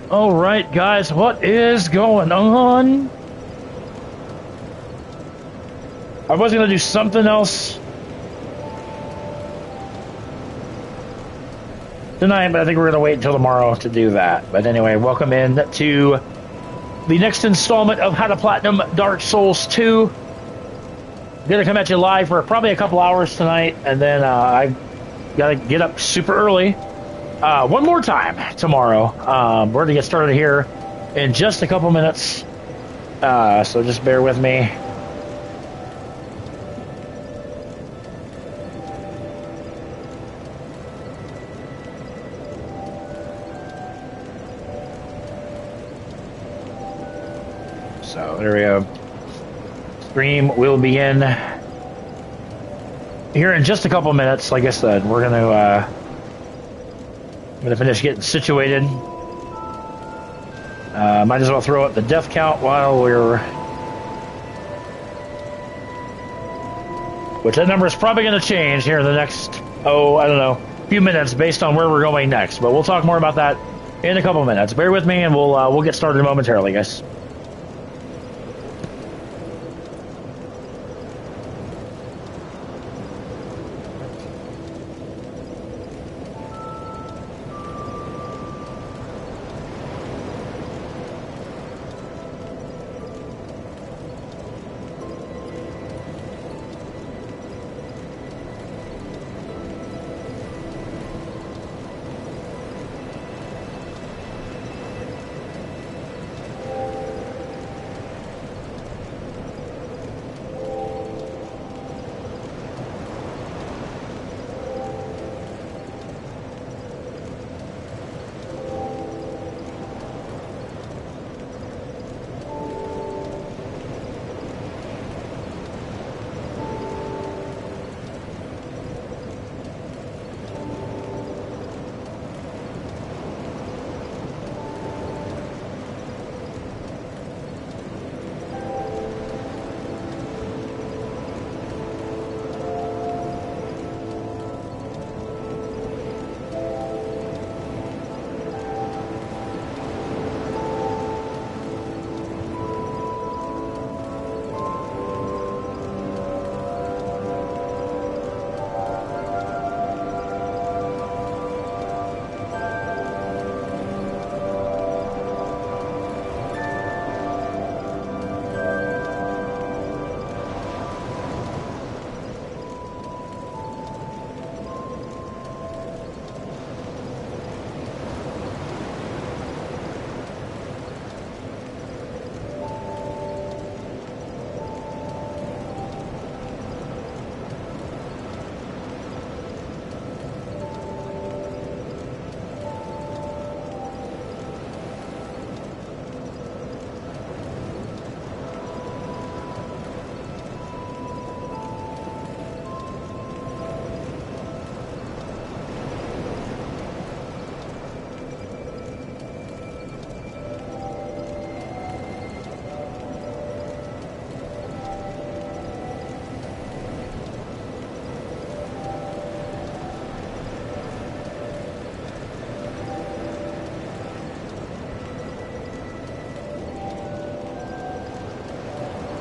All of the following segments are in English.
All right, guys, what is going on? I was going to do something else tonight, but I think we're going to wait until tomorrow to do that. But anyway, welcome in to the next installment of How to Platinum Dark Souls 2. I'm going to come at you live for probably a couple hours tonight, and then I got to get up super early. One more time tomorrow. We're going to get started here in just a couple minutes, so just bear with me. So there we go. Stream will begin here in just a couple minutes. Like I said, we're gonna finish getting situated. Might as well throw up the death count while we're, which that number is probably going to change here in the next I don't know, few minutes based on where we're going next. But we'll talk more about that in a couple minutes. Bear with me, and we'll get started momentarily, guys.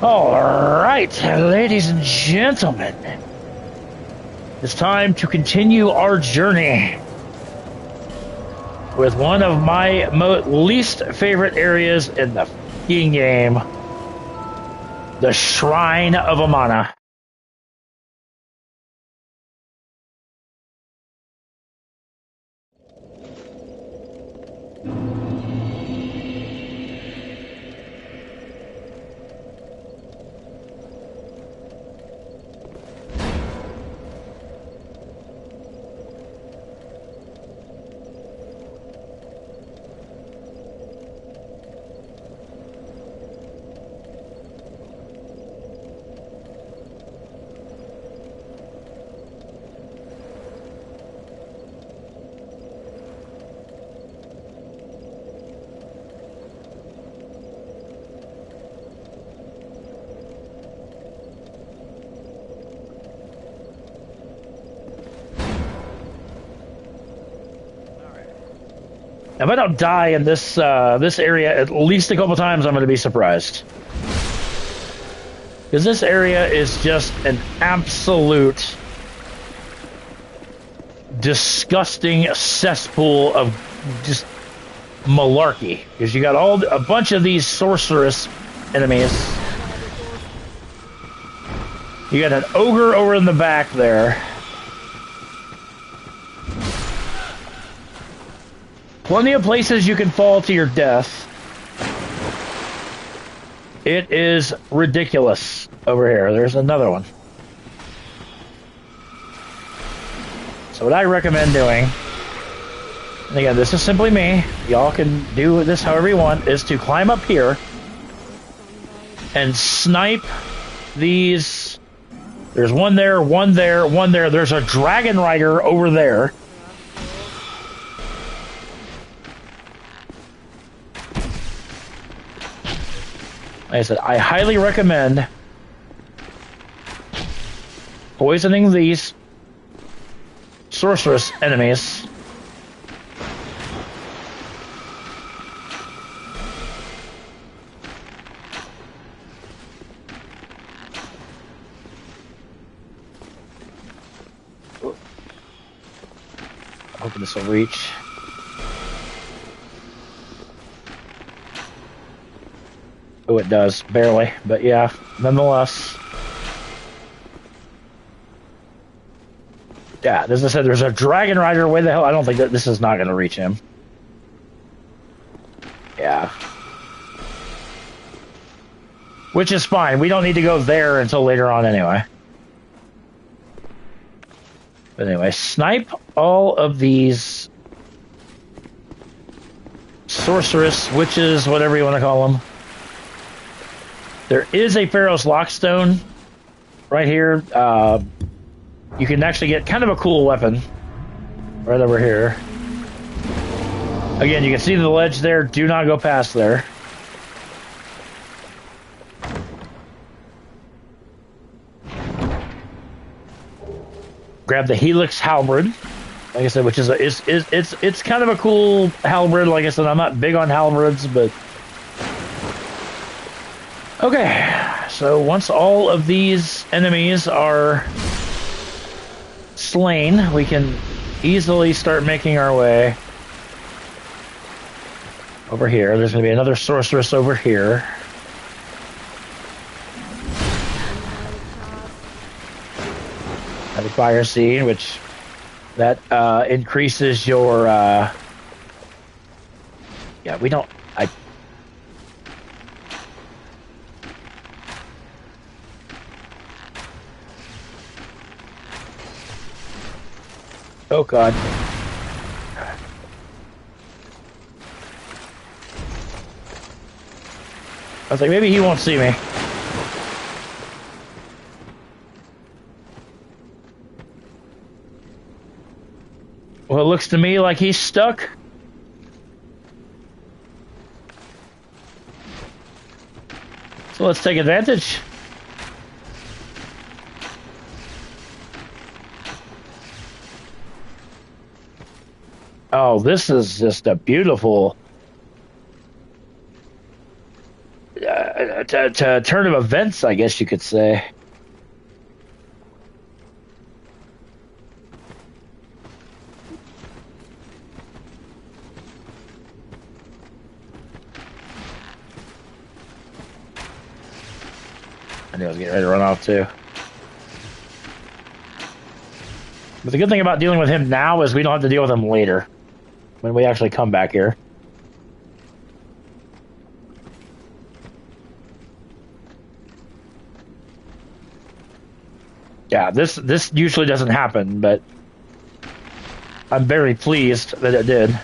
All right, ladies and gentlemen, it's time to continue our journey with one of my least favorite areas in the f***ing game, the Shrine of Amana. If I don't die in this this area at least a couple times, I'm going to be surprised. Because this area is just an absolute disgusting cesspool of just malarkey. Because you got a bunch of these sorceress enemies. You got an ogre over in the back there. Plenty of places you can fall to your death. It is ridiculous over here. There's another one. So what I recommend doing, and again, this is simply me, y'all can do this however you want, is to climb up here and snipe these. There's one there, one there, one there. There's a dragon rider over there. Like I said, I highly recommend poisoning these sorceress enemies. Hoping this will reach. Oh, it does, barely, but yeah, nonetheless. Yeah, as I said, there's a dragon rider. Where the hell? I don't think that this is not going to reach him. Yeah. Which is fine. We don't need to go there until later on anyway. But anyway, snipe all of these sorceress, witches, whatever you want to call them. There is a Pharaoh's Lockstone right here. You can actually get kind of a cool weapon right over here. Again, you can see the ledge there. Do not go past there. Grab the Helix Halberd, like I said, which is it's kind of a cool halberd. Like I said, I'm not big on halberds, but okay. So once all of these enemies are slain, we can easily start making our way over here. There's going to be another sorceress over here. The fire scene, which that increases your yeah, we don't oh god. I was like, maybe he won't see me. Well, it looks to me like he's stuck. So let's take advantage. Oh, this is just a beautiful turn of events, I guess you could say. I knew I was getting ready to run off too. But the good thing about dealing with him now is we don't have to deal with him later when we actually come back here. Yeah, this usually doesn't happen, but I'm very pleased that it did.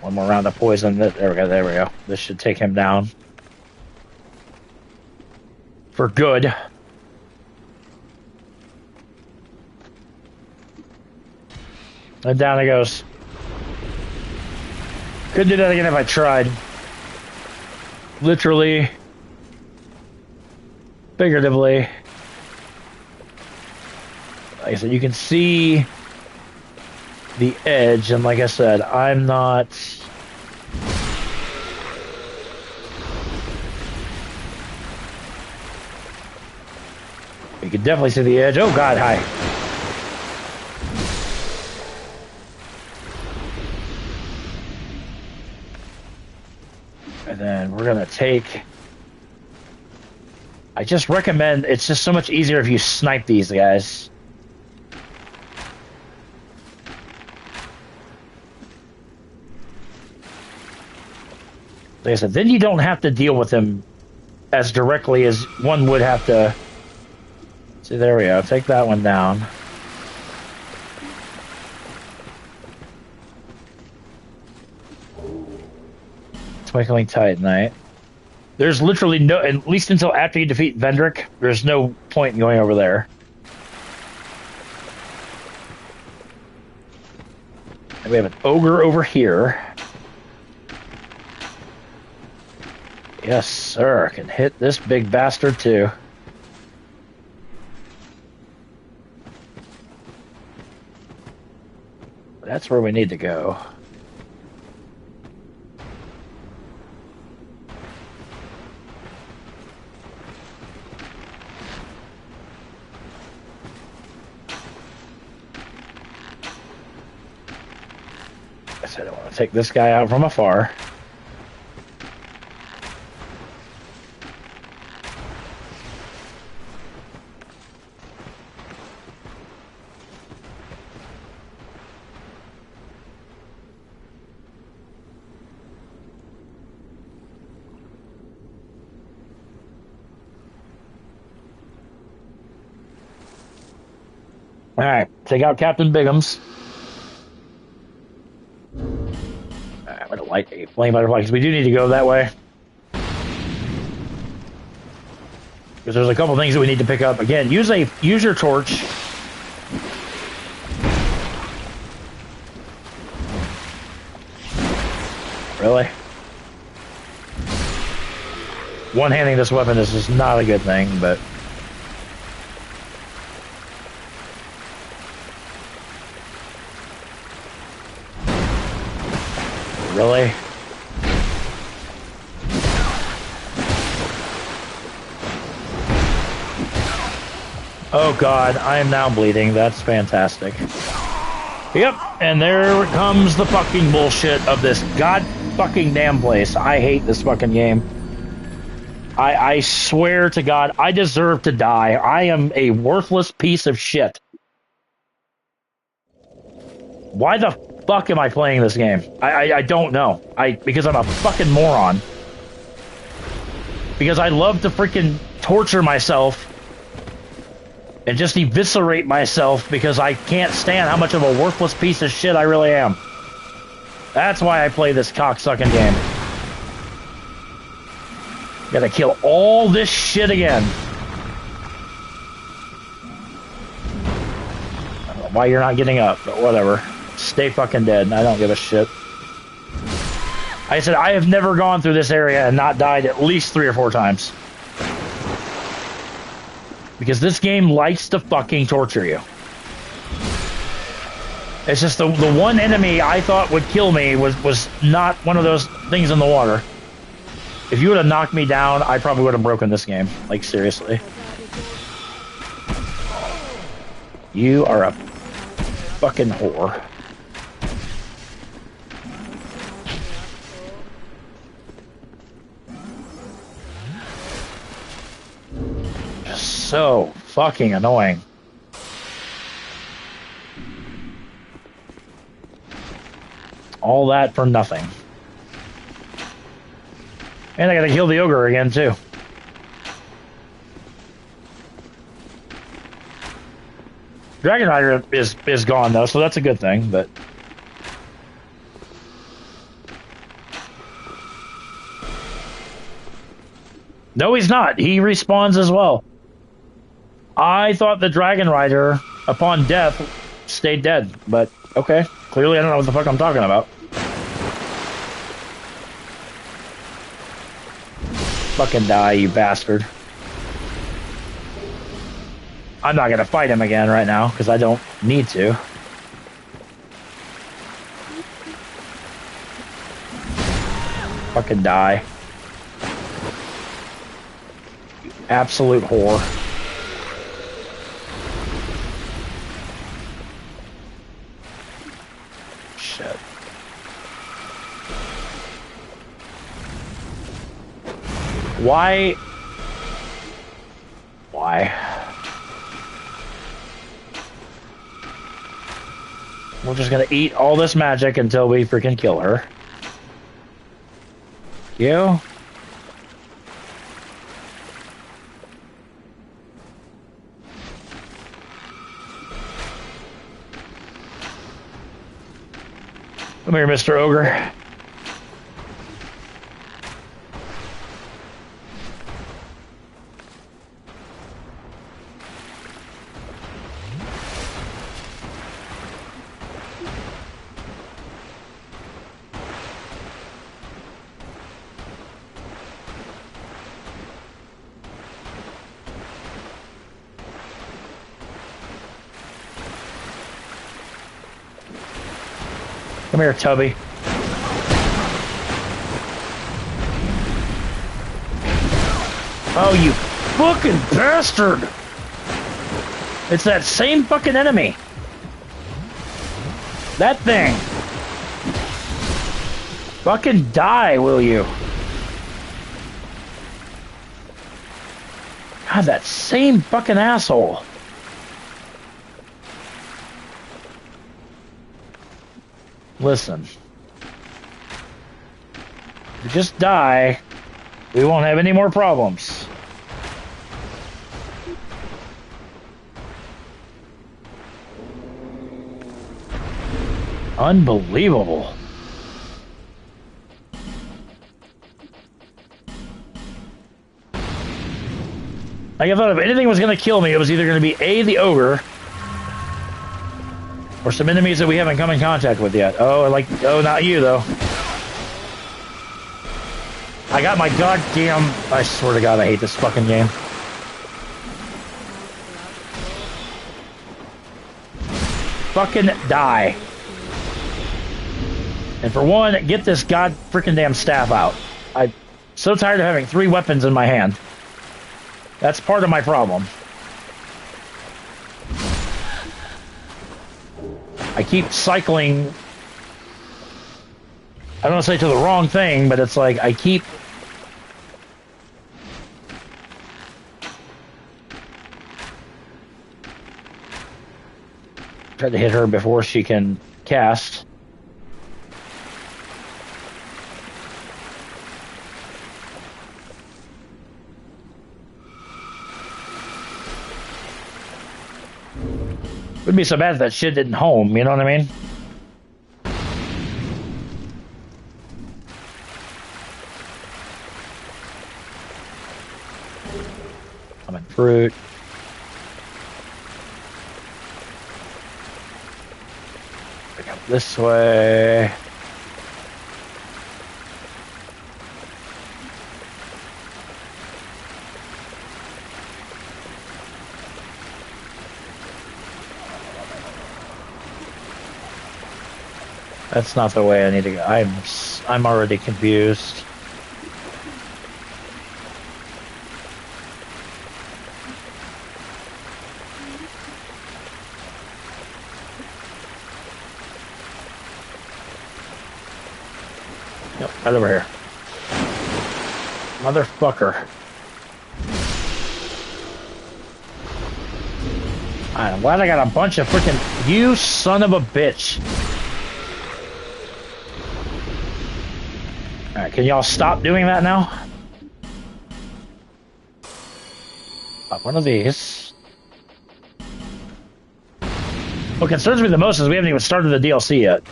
One more round of poison. There we go. There we go. This should take him down for good. And down it goes. Couldn't do that again if I tried. Literally, figuratively. Like I said, you can see the edge, and like I said, I'm not... You can definitely see the edge. Oh God, hi. And then we're gonna take... I just recommend, it's just so much easier if you snipe these guys. Like I said, then you don't have to deal with them as directly as one would have to. See, there we go. Take that one down. Twinkling Titanite. There's literally no, at least until after you defeat Vendrick, there's no point in going over there. And we have an ogre over here. Yes, sir. Can hit this big bastard too. That's where we need to go. I said I want to take this guy out from afar. Alright, take out Captain Bigums. Alright, I'm gonna light a flame butterfly because we do need to go that way. Because there's a couple things that we need to pick up. Again, use your torch. Really? One-handing this weapon is just not a good thing, but... Really? Oh God, I am now bleeding. That's fantastic. Yep, and there comes the fucking bullshit of this god fucking damn place. I hate this fucking game. I swear to God, I deserve to die. I am a worthless piece of shit. Why the fuck am I playing this game? I don't know. Because I'm a fucking moron. Because I love to freaking torture myself and just eviscerate myself because I can't stand how much of a worthless piece of shit I really am. That's why I play this cocksucking game. Gotta kill all this shit again. I don't know why you're not getting up, but whatever. Stay fucking dead. I don't give a shit. I said I have never gone through this area and not died at least 3 or 4 times. Because this game likes to fucking torture you. It's just the one enemy I thought would kill me was not one of those things in the water. If you would have knocked me down, I probably would have broken this game. Like, seriously. You are a fucking whore. Just so fucking annoying. All that for nothing. And I gotta kill the ogre again, too. Dragon Rider is gone, though, so that's a good thing, but... No, he's not. He respawns as well. I thought the Dragon Rider, upon death, stayed dead, but okay. Clearly I don't know what the fuck I'm talking about. Fucking die, you bastard. I'm not gonna fight him again right now because I don't need to. Fucking die. You absolute whore. Shit. Why? We're just gonna eat all this magic until we freaking kill her. You? Come here, Mr. Ogre. Come here, Tubby. Oh, you fucking bastard! It's that same fucking enemy. That thing. Fucking die, will you? God, that same fucking asshole. Listen. If you just die, we won't have any more problems. Unbelievable. Like, I thought if anything was going to kill me, it was either going to be A, the ogre, or some enemies that we haven't come in contact with yet. Oh, not you, though. I got my goddamn... I swear to God, I hate this fucking game. Fucking die. And for one, get this god freaking damn staff out. I'm so tired of having 3 weapons in my hand. That's part of my problem. I keep cycling. I don't want to say to the wrong thing, but it's like I keep... Tried to hit her before she can cast. Wouldn't be so bad if that shit didn't home, you know what I mean? Common fruit. Pick up this way. That's not the way I need to go. I'm already confused. Yep, right over here. Motherfucker. I'm glad I got a bunch of freaking... You son of a bitch. Alright, can y'all stop doing that now? Pop one of these. What concerns me the most is we haven't even started the DLC yet.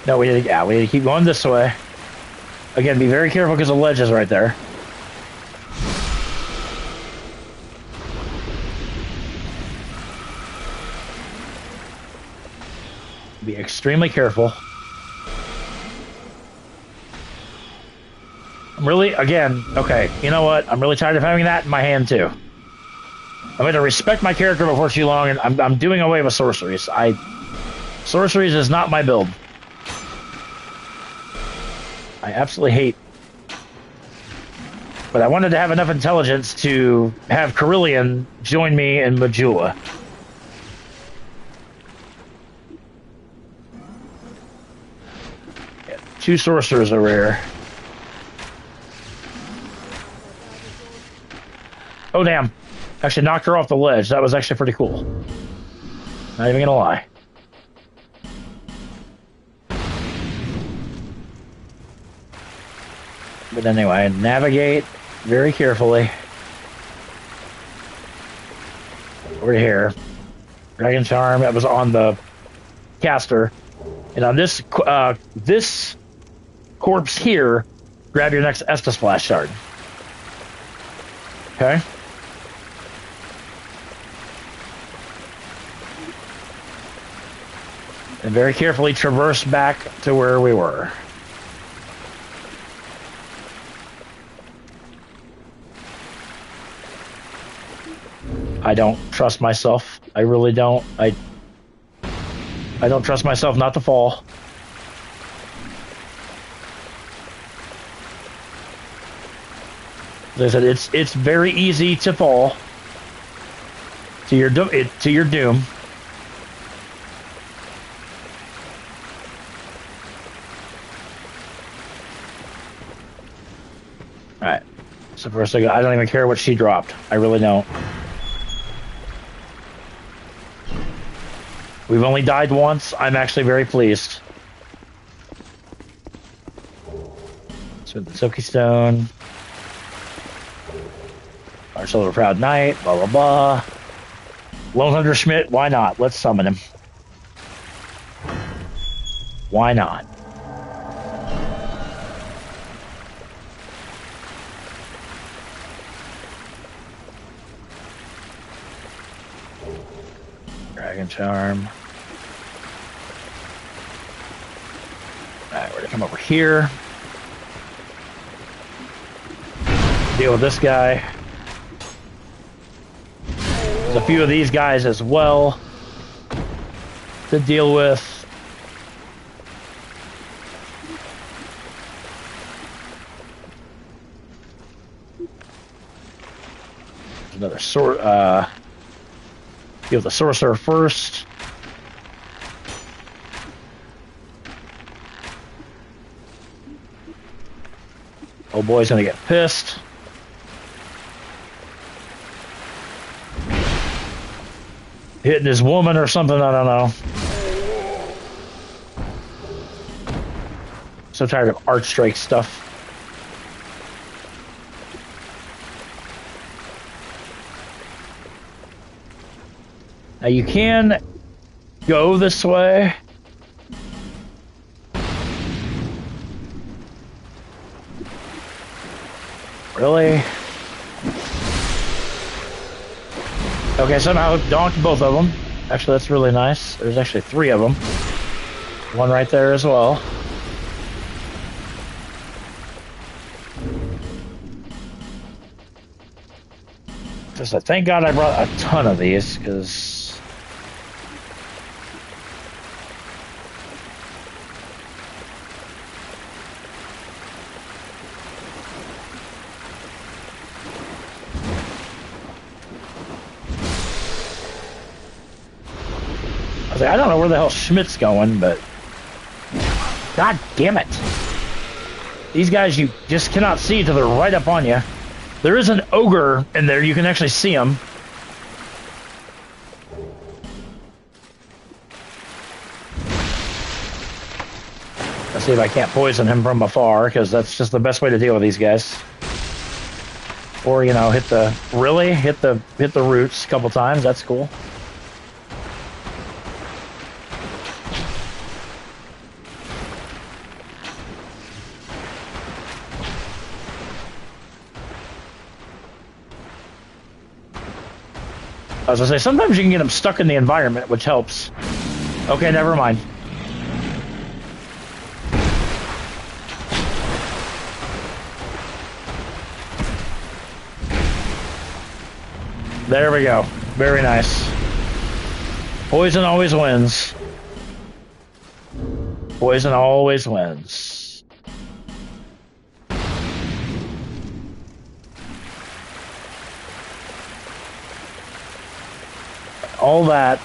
No, we need to keep going this way. Again, be very careful because the ledge is right there. Be extremely careful. I'm really, again, okay, you know what? I'm really tired of having that in my hand too. I'm going to respect my character before too long, and I'm doing away with sorceries. Sorceries is not my build. I absolutely hate. But I wanted to have enough intelligence to have Carillion join me in Majula. Yeah, 2 sorcerers are rare. Oh, damn. Actually knocked her off the ledge. That was actually pretty cool. Not even gonna lie. But anyway, navigate very carefully. Over here. Dragon Charm, that was on the caster. And on this this corpse here, grab your next Estus Flash shard. Okay? And very carefully traverse back to where we were. I don't trust myself. I really don't. I don't trust myself not to fall. As I said, it's very easy to fall to your doom. All right. So first, I don't even care what she dropped. I really don't. We've only died once. I'm actually very pleased. So the Silky Stone. Our Silver Proud Knight. Blah, blah, blah. Lone Hunter Schmidt. Why not? Let's summon him. Why not? Dragon Charm. Alright, we're gonna come over here. Deal with this guy. There's a few of these guys as well to deal with. There's another sword. Deal with the sorcerer first. Oh boy's gonna get pissed. Hitting his woman or something, I don't know. So tired of Arch Strike stuff. Now you can go this way. Really? Okay, somehow donked both of them. Actually, that's really nice. There's actually 3 of them. One right there as well. Just thank God I brought a ton of these, because I don't know where the hell Schmidt's going, but God damn it. These guys you just cannot see till they're right up on you. There is an ogre in there. You can actually see him. Let's see if I can't poison him from afar, because that's just the best way to deal with these guys. Or, you know, hit the roots a couple times. That's cool. As I say, sometimes you can get them stuck in the environment, which helps. Okay, never mind. There we go. Very nice. Poison always wins. Poison always wins. All that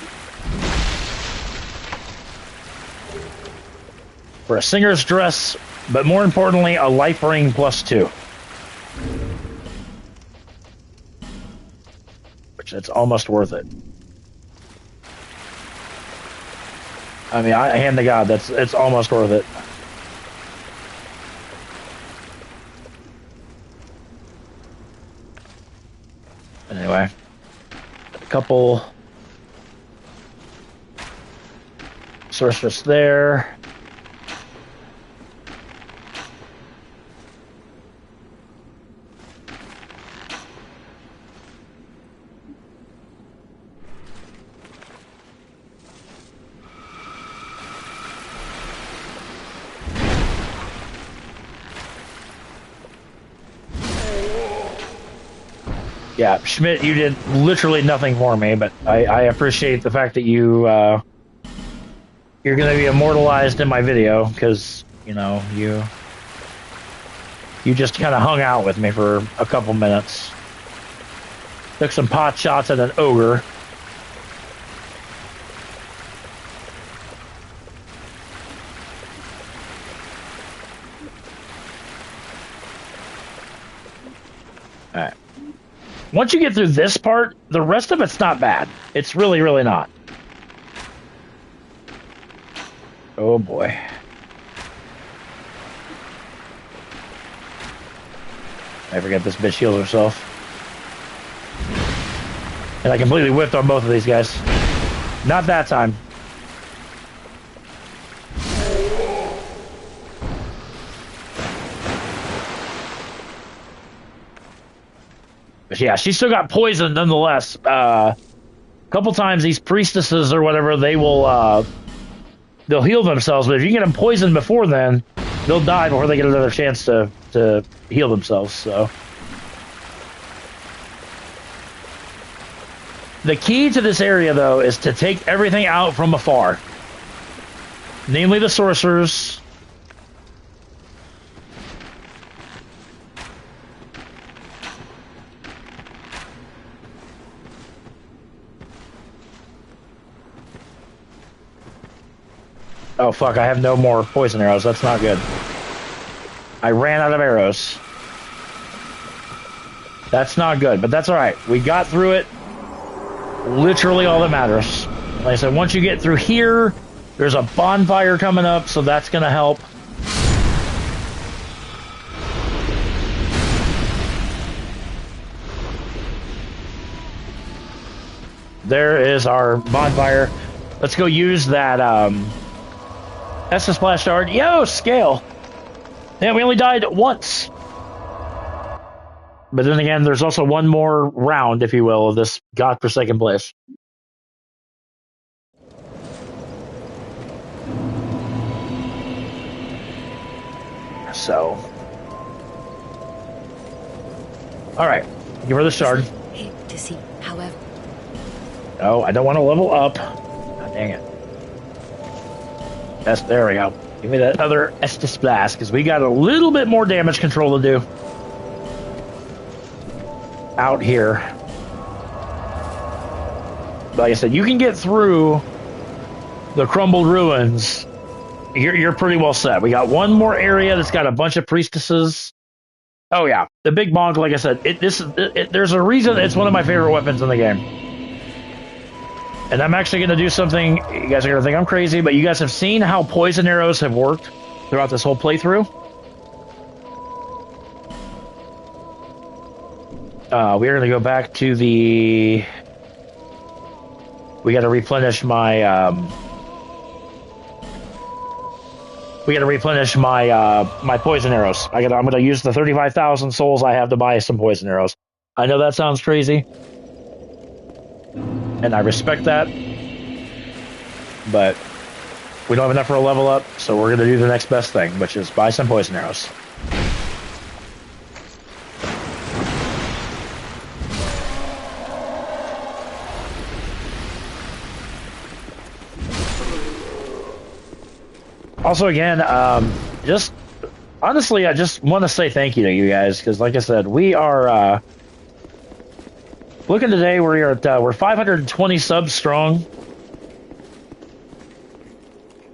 for a singer's dress, but more importantly, a life ring +2. Which it's almost worth it. I mean, I hand to God, it's almost worth it. Anyway, a couple sorceress there. Yeah, Schmidt, you did literally nothing for me, but I appreciate the fact that you're going to be immortalized in my video because, you know, you just kind of hung out with me for a couple minutes. Took some pot shots at an ogre. All right. Once you get through this part, the rest of it's not bad. It's really, really not. Oh boy. I forget this bitch heals herself. And I completely whiffed on both of these guys. Not that time. But yeah, she still got poisoned nonetheless. A couple times these priestesses or whatever, they'll heal themselves, but if you get them poisoned before then, they'll die before they get another chance to heal themselves. So the key to this area, though, is to take everything out from afar, namely the sorcerers. Oh, fuck, I have no more poison arrows. That's not good. I ran out of arrows. That's not good, but that's all right. We got through it. Literally all that matters. Like I said, once you get through here, there's a bonfire coming up, so that's going to help. There is our bonfire. Let's go use that, that's the splash shard. Yo, scale. Yeah, we only died once. But then again, there's also one more round, if you will, of this godforsaken place. So. Alright. Give her the shard. To see, however. Oh, I don't want to level up. God dang it. There we go. Give me that other Estus Blast, because we got a little bit more damage control to do. Out here. Like I said, you can get through the crumbled ruins. You're pretty well set. We got one more area that's got a bunch of priestesses. Oh yeah, the big bonk. Like I said, there's a reason it's one of my favorite weapons in the game. And I'm actually going to do something, you guys are going to think I'm crazy, but you guys have seen how poison arrows have worked throughout this whole playthrough. We are going to go back to the... We got to replenish my... my poison arrows. I'm going to use the 35,000 souls I have to buy some poison arrows. I know that sounds crazy. And I respect that, but we don't have enough for a level up, so we're going to do the next best thing, which is buy some poison arrows. Also, again, just honestly, I just want to say thank you to you guys because, like I said, we are looking today. We're 520 subs strong.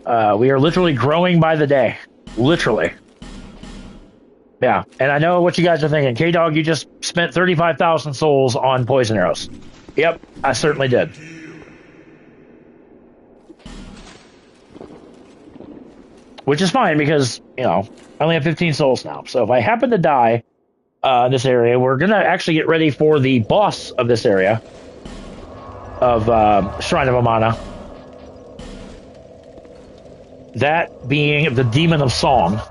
We are literally growing by the day, literally. Yeah, and I know what you guys are thinking. K-Dog, you just spent 35,000 souls on poison arrows. Yep, I certainly did. Which is fine because, you know, I only have 15 souls now. So if I happen to die in this area, we're going to actually get ready for the boss of this area of Shrine of Amana. That being the Demon of Song,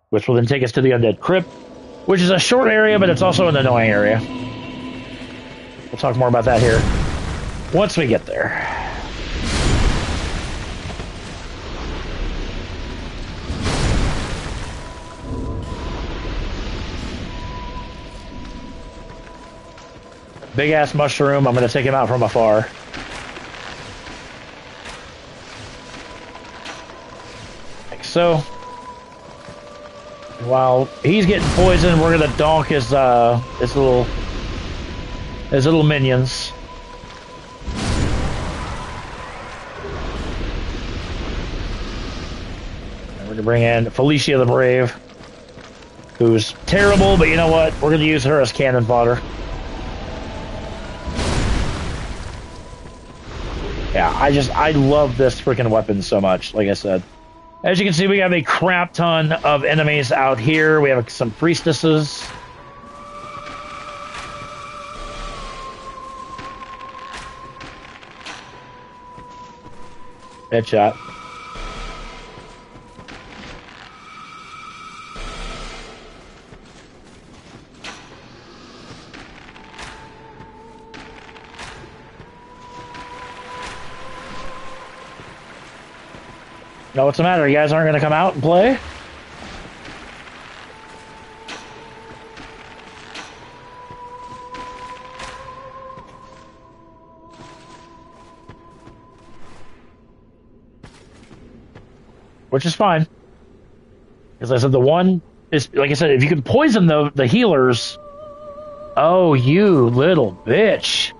which will then take us to the Undead Crypt, which is a short area, but it's also an annoying area. We'll talk more about that here once we get there. Big ass mushroom. I'm going to take him out from afar. Like so. While he's getting poisoned, we're going to donk his little minions. And we're going to bring in Felicia the Brave, who's terrible, but you know what? We're going to use her as cannon fodder. Yeah, I love this freaking weapon so much, like I said. As you can see, we have a crap ton of enemies out here. We have some priestesses. Headshot. Now, what's the matter? You guys aren't going to come out and play? Which is fine. As I said, the one is, like I said, if you can poison the healers. Oh, you little bitch.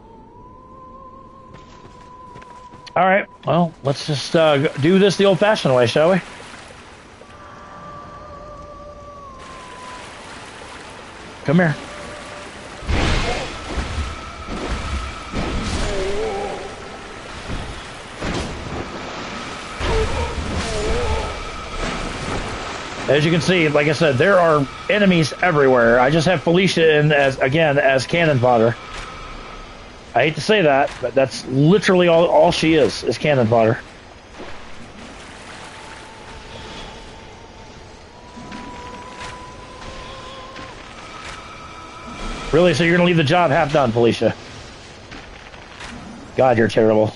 All right, well, let's just do this the old-fashioned way, shall we? Come here. As you can see, like I said, there are enemies everywhere. I just have Felicia in as cannon fodder. I hate to say that, but that's literally all she is cannon fodder. Really? So you're going to leave the job half done, Felicia? God, you're terrible.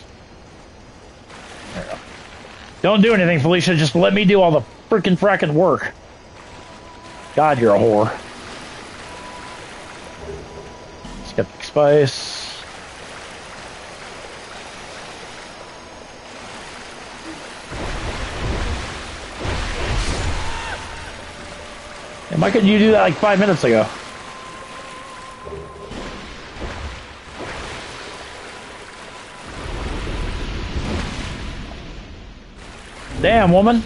There we go. Don't do anything, Felicia. Just let me do all the freaking fracking work. God, you're a whore. Skeptic Spice. Why couldn't you do that like 5 minutes ago? Damn, woman.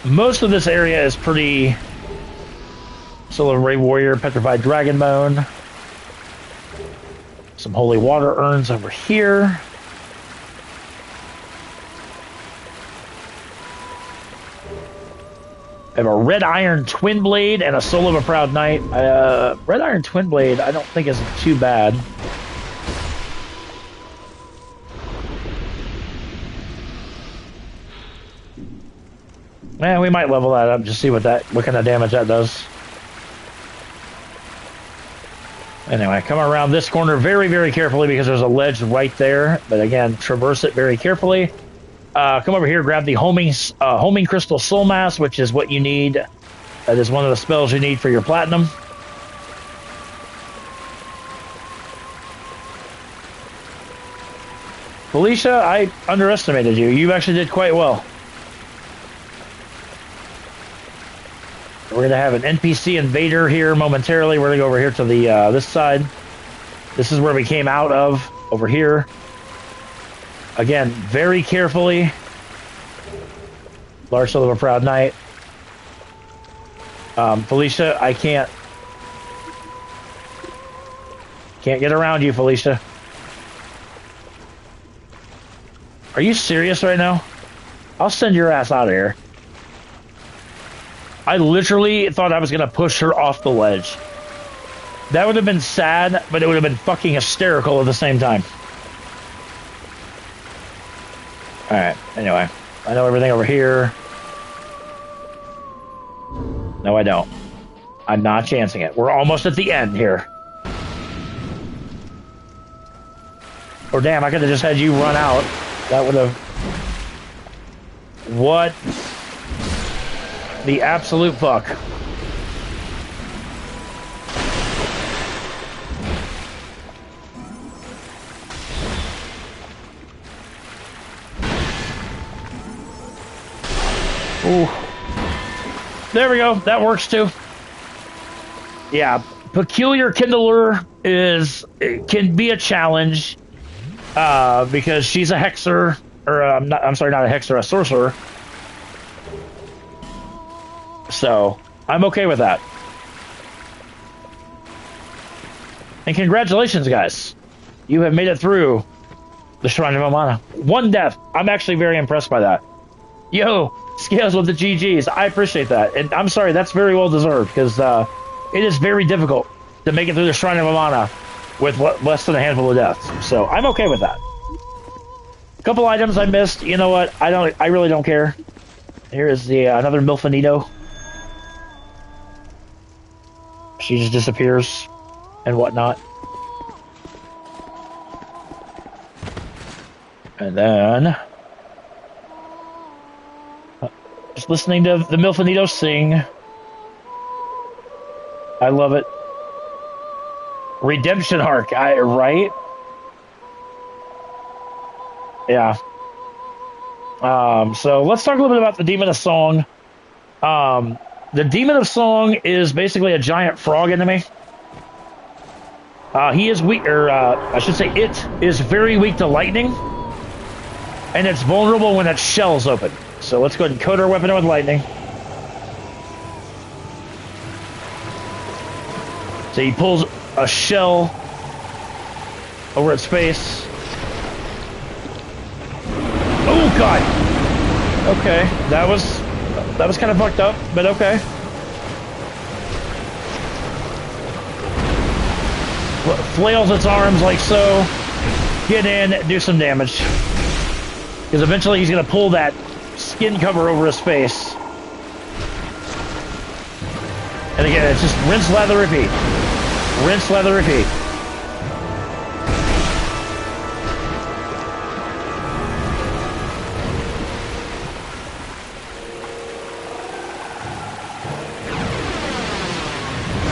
Most of this area is pretty... Soul of Ray Warrior, Petrified Dragon Bone. Some holy water urns over here. I have a Red Iron Twin Blade and a Soul of a Proud Knight. Red Iron Twin Blade I don't think is too bad. Man, we might level that up, just see what kind of damage that does. Anyway, come around this corner very, very carefully because there's a ledge right there. But again, traverse it very carefully. Come over here, grab the homing crystal soul mass, which is what you need. That is one of the spells you need for your platinum. Felicia, I underestimated you. You actually did quite well. We're going to have an NPC invader here momentarily. We're going to go over here to the this side. This is where we came out of, over here. Again, very carefully. Large soul of a proud knight. Felicia, I can't get around you, Felicia. Are you serious right now? I'll send your ass out of here. I literally thought I was going to push her off the ledge. That would have been sad, but it would have been fucking hysterical at the same time. Alright, anyway. I know everything over here. No, I don't. I'm not chancing it. We're almost at the end here. Or damn, I could have just had you run out. That would have... What the absolute fuck? Ooh. There we go. That works too. Yeah, Peculiar Kindler can be a challenge because she's a hexer, or I'm sorry, not a hexer, a sorcerer. So I'm okay with that. And congratulations, guys! You have made it through the Shrine of Amana. One death. I'm actually very impressed by that. Yo, Scales with the GGs. I appreciate that. And I'm sorry, that's very well deserved, because it is very difficult to make it through the Shrine of Amana with less than a handful of deaths. So I'm okay with that. A couple items I missed. You know what? I really don't care. Here is the another Milfanito. She just disappears and whatnot. And then just listening to the Milfanito sing. I love it. Redemption arc, right? Yeah. So let's talk a little bit about the Demon of Song. The Demon of Song is basically a giant frog enemy. He is weak, or I should say it is very weak to lightning. And it's vulnerable when its shell's open. So let's go ahead and coat our weapon with lightning. So he pulls a shell over its face. Oh god! Okay, that was kind of fucked up, but okay. Flails its arms like so. Get in, do some damage. Because eventually he's going to pull that skin cover over his face. And again, it's just rinse, lather, repeat. Rinse, lather, repeat.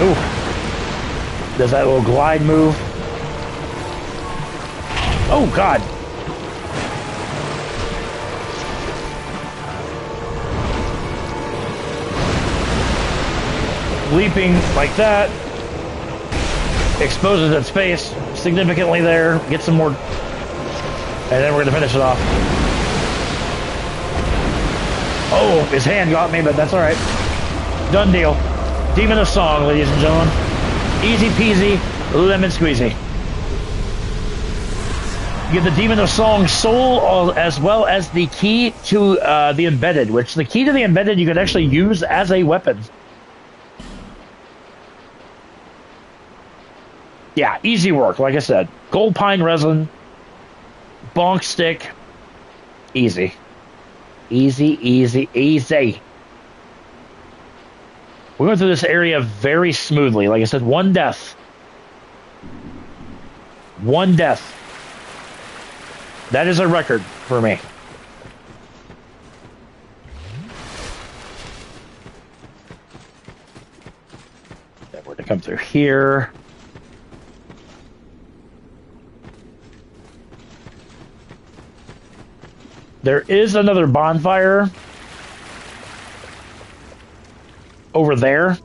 Ooh. Does that little glide move? Oh, God. Leaping like that. Exposes its face significantly there. Get some more. And then we're going to finish it off. Oh, his hand got me, but that's alright. Done deal. Demon of Song, ladies and gentlemen. Easy peasy, lemon squeezy. You get the Demon of Song soul as well as the key to the embedded, which the key to the embedded you can actually use as a weapon. Yeah, easy work, like I said. Gold pine resin, bonk stick, easy. Easy, easy, easy. We went through this area very smoothly. Like I said, one death. One death. That is a record for me. Then we're going to come through here. There is another bonfire over there.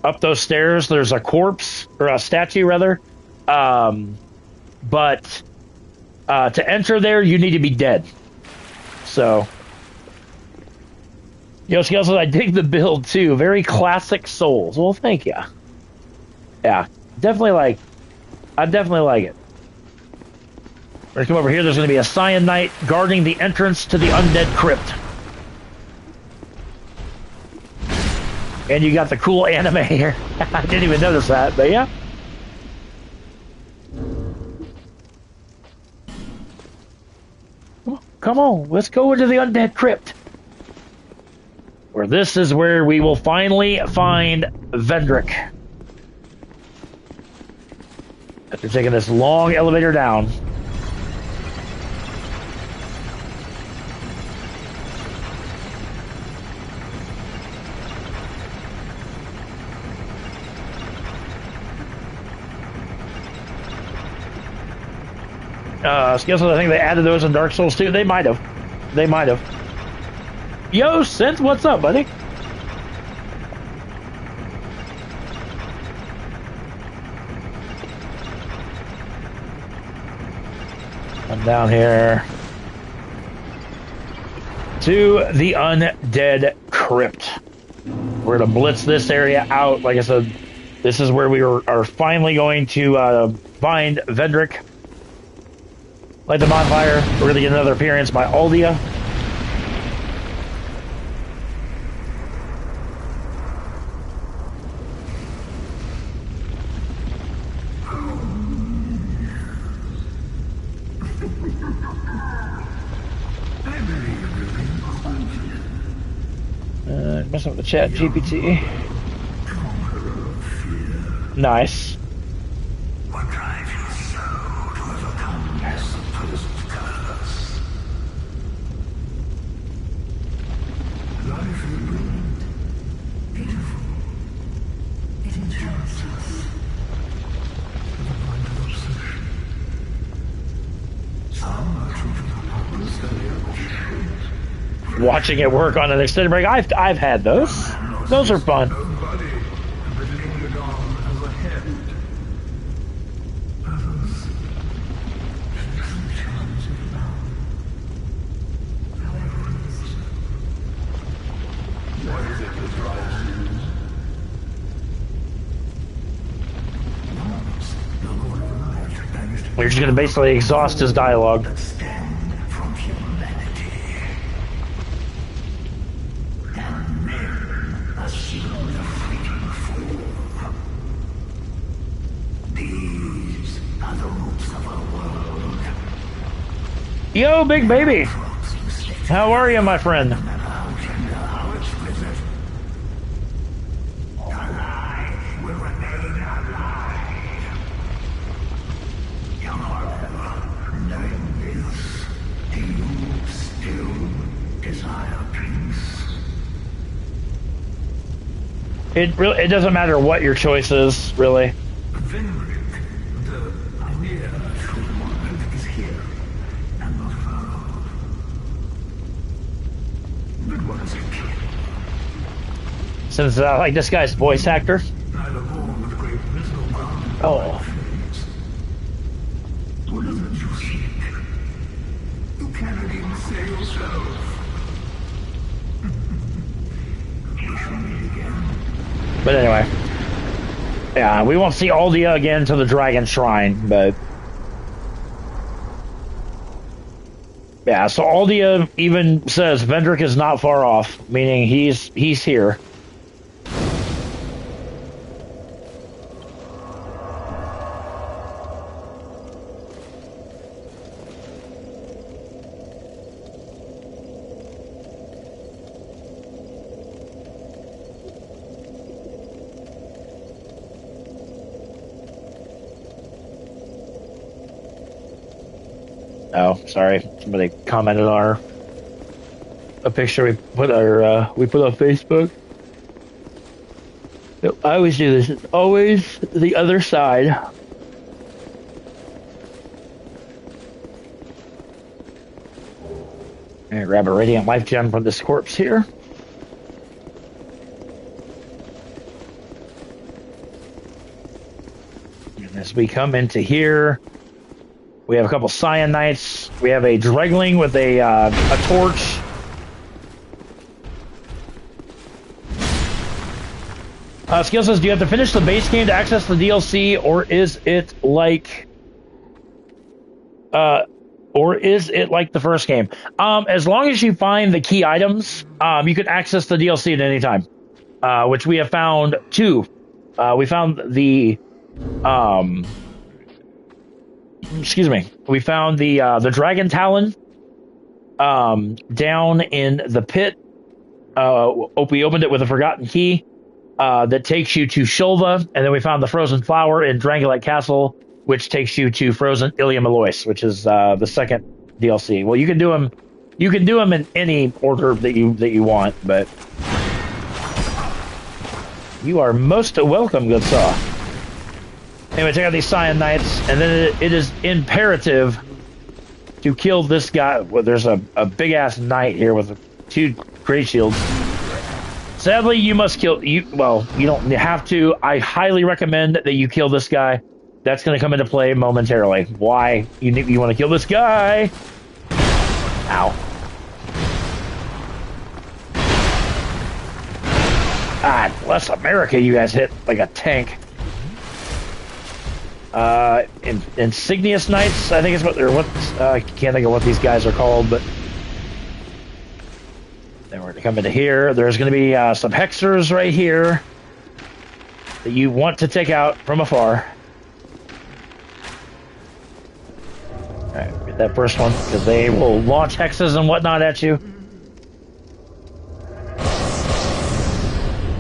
Up those stairs, there's a corpse, or a statue, rather. But to enter there, you need to be dead. So, Yo, Scale says, I dig the build, too. Very classic Souls. Well, thank you. Yeah, I definitely like it. We're going to come over here. There's going to be a Cyan Knight guarding the entrance to the Undead Crypt. And you got the cool anime here. I didn't even notice that, but yeah. Come on, let's go into the Undead Crypt. Where this is where we will finally find Vendrick. After taking this long elevator down. Skills, I think they added those in Dark Souls 2. They might have. They might have. Yo, Synth, what's up, buddy? I'm down here to the Undead Crypt. We're going to blitz this area out. Like I said, this is where we are finally going to find Vendrick. Light the bonfire. We're going to get another appearance by Aldia. Messing with the chat GPT. Nice. What drives you so to overcome this supposed curse? Life is brilliant, beautiful. It enchants us. To the point of obsession. Some are true to the purpose that they are. Watching it work on an extended break. I've had those. Those are fun. We're just going to basically exhaust his dialogue. Yo, big baby. How are you, my friend? It doesn't matter what your choice is, really. Since I like this guy's voice actor. Oh. What is it you seek? You can't even say yourself. We shall meet again. But anyway. Yeah, we won't see Aldia again to the Dragon Shrine, but... Yeah, so Aldia even says Vendrick is not far off, meaning he's here. Oh, sorry. Somebody commented on a picture we put on Facebook. I always do this. It's always the other side. I'm gonna grab a radiant life gem from this corpse here. And as we come into here, we have a couple Scion Knights. We have a Dregling with a torch. Skill says, do you have to finish the base game to access the DLC, or is it like the first game? As long as you find the key items, you can access the DLC at any time. Which we have found two. We found the we found the Dragon Talon down in the pit. We opened it with a forgotten key. That takes you to Shulva, and then we found the Frozen Flower in Drangolite Castle, which takes you to Frozen Ilium Alois, which is the second DLC. Well, you can do them in any order that you want, but you are most welcome, good saw. Anyway, check out these Scion Knights, and then it is imperative to kill this guy. Well, there's a big ass knight here with 2 great shields. Sadly, you must kill you. Well, you don't have to. I highly recommend that you kill this guy. That's going to come into play momentarily. Why you want to kill this guy? Ow! God bless America! You guys hit like a tank. Insignious Knights. I think it's what they're. I can't think of what these guys are called, but. Then we're going to come into here. There's going to be some Hexers right here that you want to take out from afar. Alright, get that first one, because they will launch hexes and whatnot at you.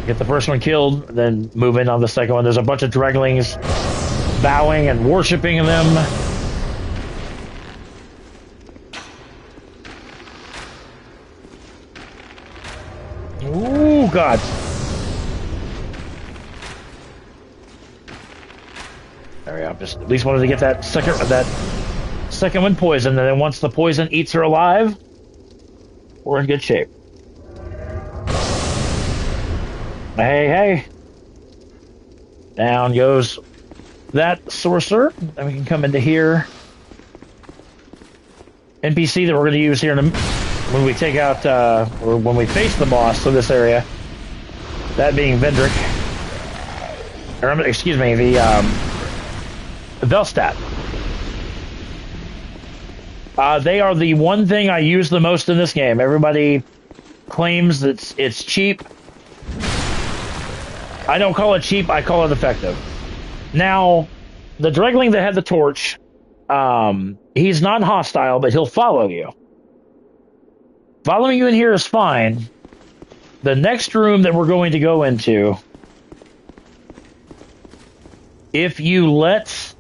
Get the first one killed, then move in on the second one. There's a bunch of Dreglings bowing and worshipping them. Ooh, God. There we go. Just at least wanted to get that second one poisoned, and then once the poison eats her alive, we're in good shape. Hey, hey. Down goes that sorcerer. Then we can come into here. NPC that we're going to use here in a when we take out, or when we face the boss of this area, that being Vendrick, or excuse me, the Velstadt. They are the one thing I use the most in this game. Everybody claims that it's cheap. I don't call it cheap, I call it effective. Now, the Dregling that had the torch, he's not hostile, but he'll follow you. Following you in here is fine. The next room that we're going to go into, if you let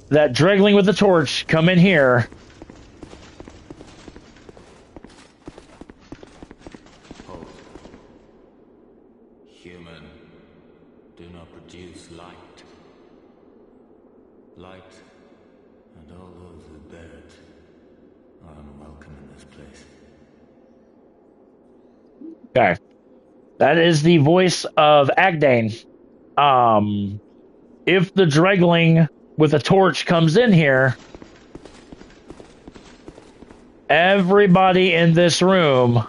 that Dregling with the torch come in here, human, do not produce light. Light and all those who bear it are unwelcome in this place. Okay. That is the voice of Agdane. If the Dregling with a torch comes in here, everybody in this room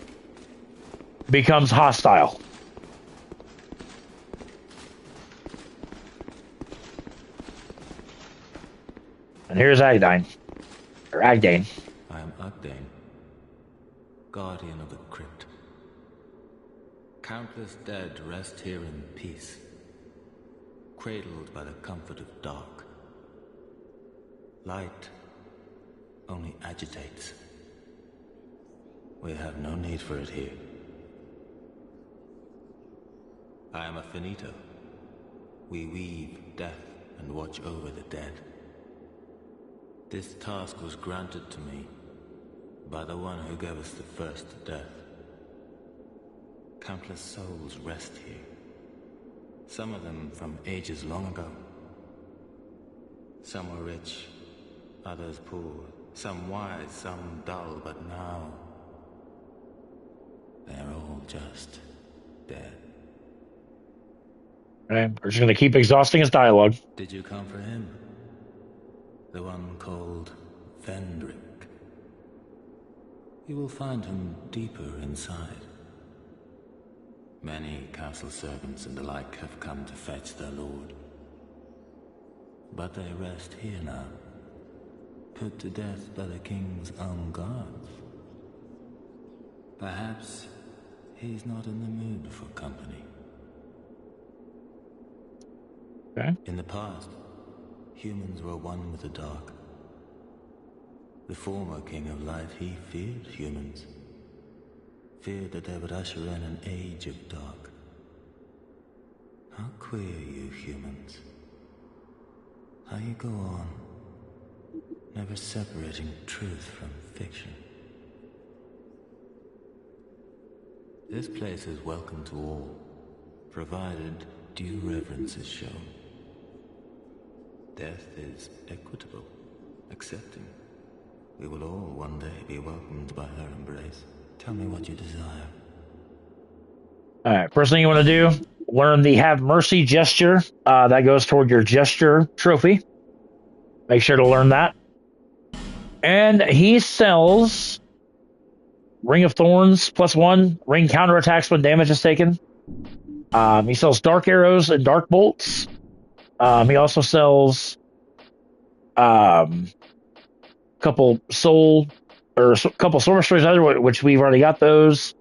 becomes hostile. And here's Agdane. Or Agdane. I am Agdane, guardian of the crypt. Countless dead rest here in peace, cradled by the comfort of dark. Light only agitates. We have no need for it here. I am a finito. We weave death and watch over the dead. This task was granted to me by the one who gave us the first death. Countless souls rest here, some of them from ages long ago. Some were rich, others poor, Some wise, some dull, but now they're all just dead. Okay, we're just going to keep exhausting his dialogue. Did you come for him? The one called Vendrick. You will find him deeper inside. Many castle servants and the like have come to fetch their lord. But they rest here now, put to death by the king's own guards. Perhaps he's not in the mood for company. Okay. In the past, humans were one with the dark. The former king of light, he feared humans. Feared that they would usher in an age of dark. How queer you humans. How you go on, never separating truth from fiction. This place is welcome to all, provided due reverence is shown. Death is equitable, accepting. We will all one day be welcomed by her embrace. Tell me what you desire. Alright, first thing you want to do, learn the Have Mercy gesture. That goes toward your gesture trophy. Make sure to learn that. And he sells Ring of Thorns +1. Ring counterattacks when damage is taken. He sells Dark Arrows and Dark Bolts. He also sells couple Soul Stories, which we've already got those.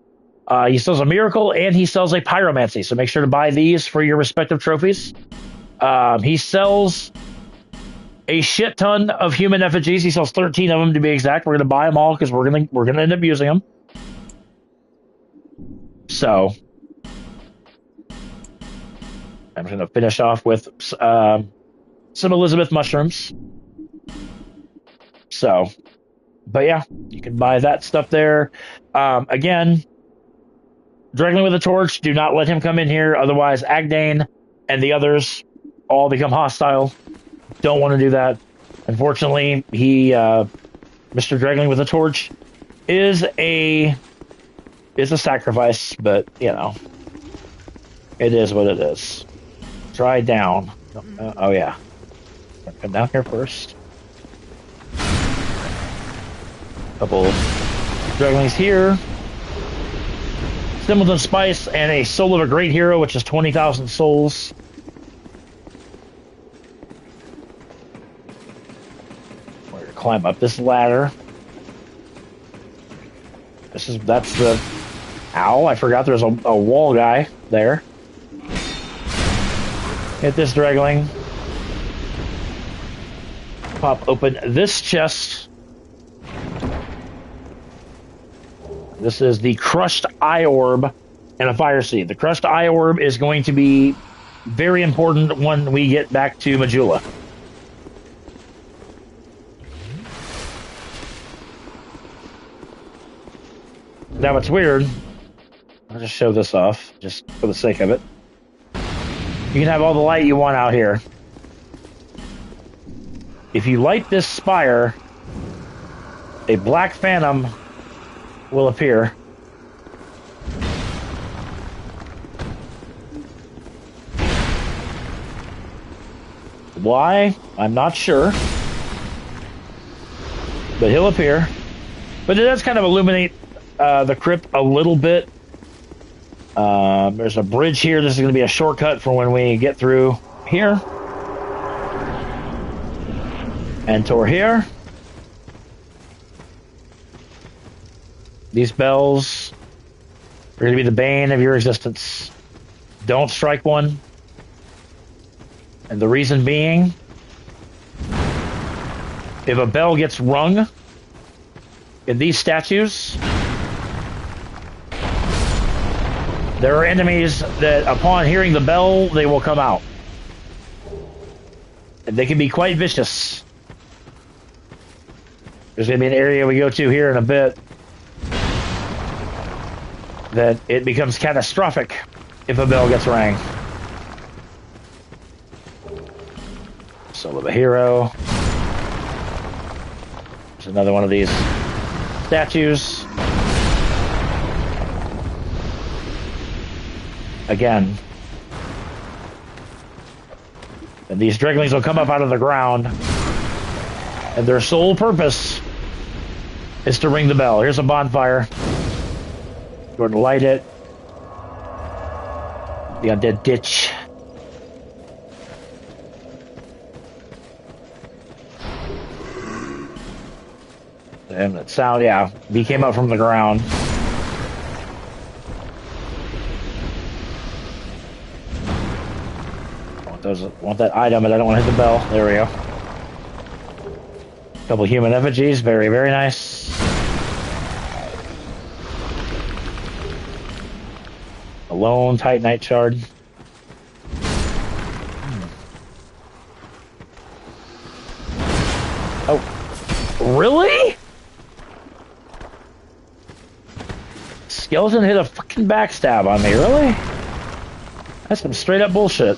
He sells a Miracle, and he sells a Pyromancy. So make sure to buy these for your respective trophies. He sells a shit ton of human effigies. He sells 13 of them to be exact. We're going to buy them all because we're gonna end up using them. So I'm going to finish off with some Elizabeth mushrooms. So, but yeah, you can buy that stuff there. Again, Dragon with a Torch, do not let him come in here. Otherwise, Agdane and the others all become hostile. Don't want to do that. Unfortunately, Mr. Dragon with a Torch is a sacrifice, but, you know, it is what it is. Try down. Oh, yeah. Come down here first. Couple Dragonlings here. Symbols and Spice, and a Soul of a Great Hero, which is 20,000 souls. We're going to climb up this ladder. That's the... Ow, I forgot there's a wall guy there. Hit this Dragling. Pop open this chest. This is the Crushed Eye Orb and a Fire Seed. The Crushed Eye Orb is going to be very important when we get back to Majula. Now what's weird, I'll just show this off, just for the sake of it. You can have all the light you want out here. If you light this spire, a black phantom will appear. Why? I'm not sure. But he'll appear. But it does kind of illuminate the crypt a little bit. There's a bridge here. This is going to be a shortcut for when we get through here. Enter here. These bells are going to be the bane of your existence. Don't strike one. And the reason being, if a bell gets rung in these statues, there are enemies that upon hearing the bell, they will come out. And they can be quite vicious. There's going to be an area we go to here in a bit that it becomes catastrophic if a bell gets rang. Soul of a Hero. There's another one of these statues. Again. And these draglings will come up out of the ground. And their sole purpose is to ring the bell. Here's a bonfire. Go ahead and light it. The undead ditch. And that sound, yeah, he came up from the ground. Want that item, but I don't want to hit the bell. There we go. Couple human effigies, very, very nice. A lone Titanite shard. Oh, really? Skeleton hit a fucking backstab on me, really? That's some straight up bullshit.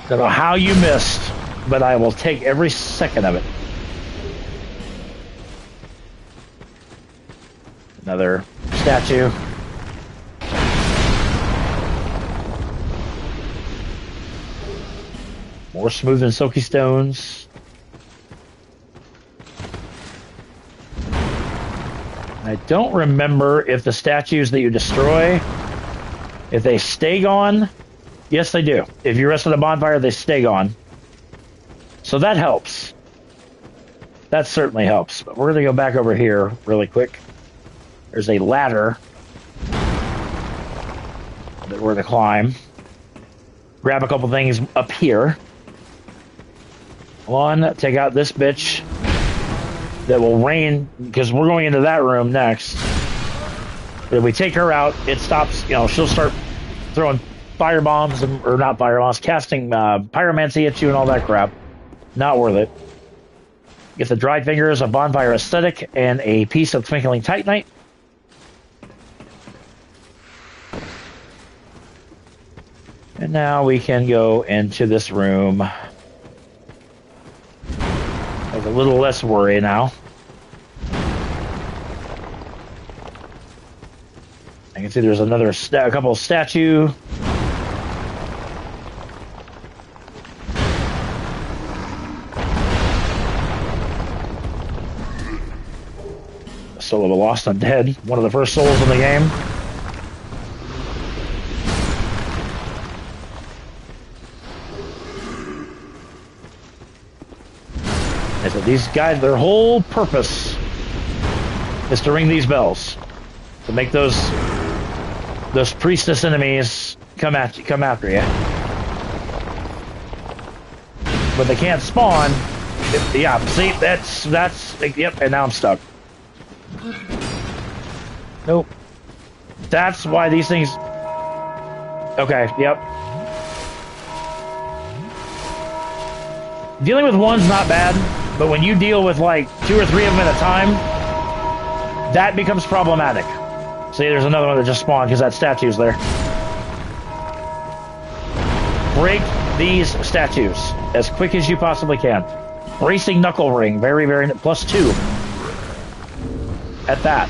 Don't know how you missed, but I will take every second of it. Another statue. More smooth and silky stones. I don't remember if the statues that you destroy, if they stay gone. Yes, they do. If you rest on a bonfire, they stay gone. So that helps. That certainly helps. But we're going to go back over here really quick. There's a ladder that we're going to climb. Grab a couple things up here. One, take out this bitch that will rain, because we're going into that room next. If we take her out, it stops, you know, she'll start throwing fire bombs, or not fire bombs, casting pyromancy at you and all that crap. Not worth it. Get the dried fingers, a bonfire aesthetic, and a piece of twinkling titanite. And now we can go into this room. With a little less worry now. I can see there's another a couple of statue. Soul of a Lost Undead, one of the first souls in the game. And so these guys, their whole purpose is to ring these bells, to make those priestess enemies come after you. But they can't spawn. Yeah, see, that's yep. And now I'm stuck. Nope. That's why these things... Okay, yep. Dealing with one's not bad, but when you deal with like 2 or 3 of them at a time, that becomes problematic. See, there's another one that just spawned because that statue's there. Break these statues as quick as you possibly can. Racing knuckle ring, very, very... +2. At that.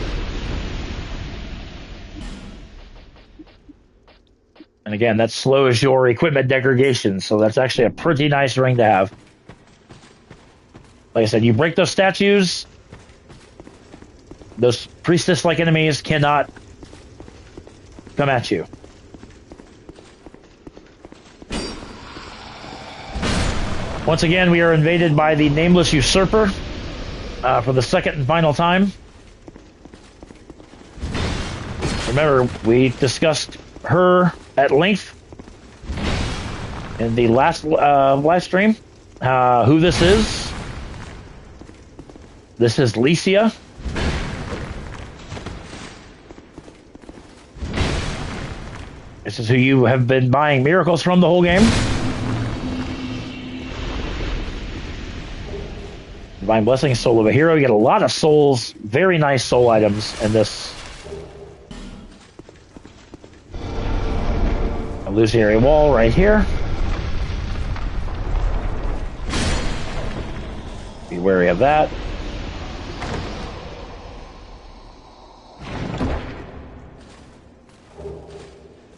And again, that slows your equipment degradation, so that's actually a pretty nice ring to have. Like I said, you break those statues, those priestess-like enemies cannot come at you. Once again, we are invaded by the Nameless Usurper for the second and final time. Remember, we discussed her at length in the last live stream. Who this is? This is Licia. This is who you have been buying miracles from the whole game. Divine Blessing, Soul of a Hero. You get a lot of souls, very nice soul items in this. Illusionary wall right here. Be wary of that.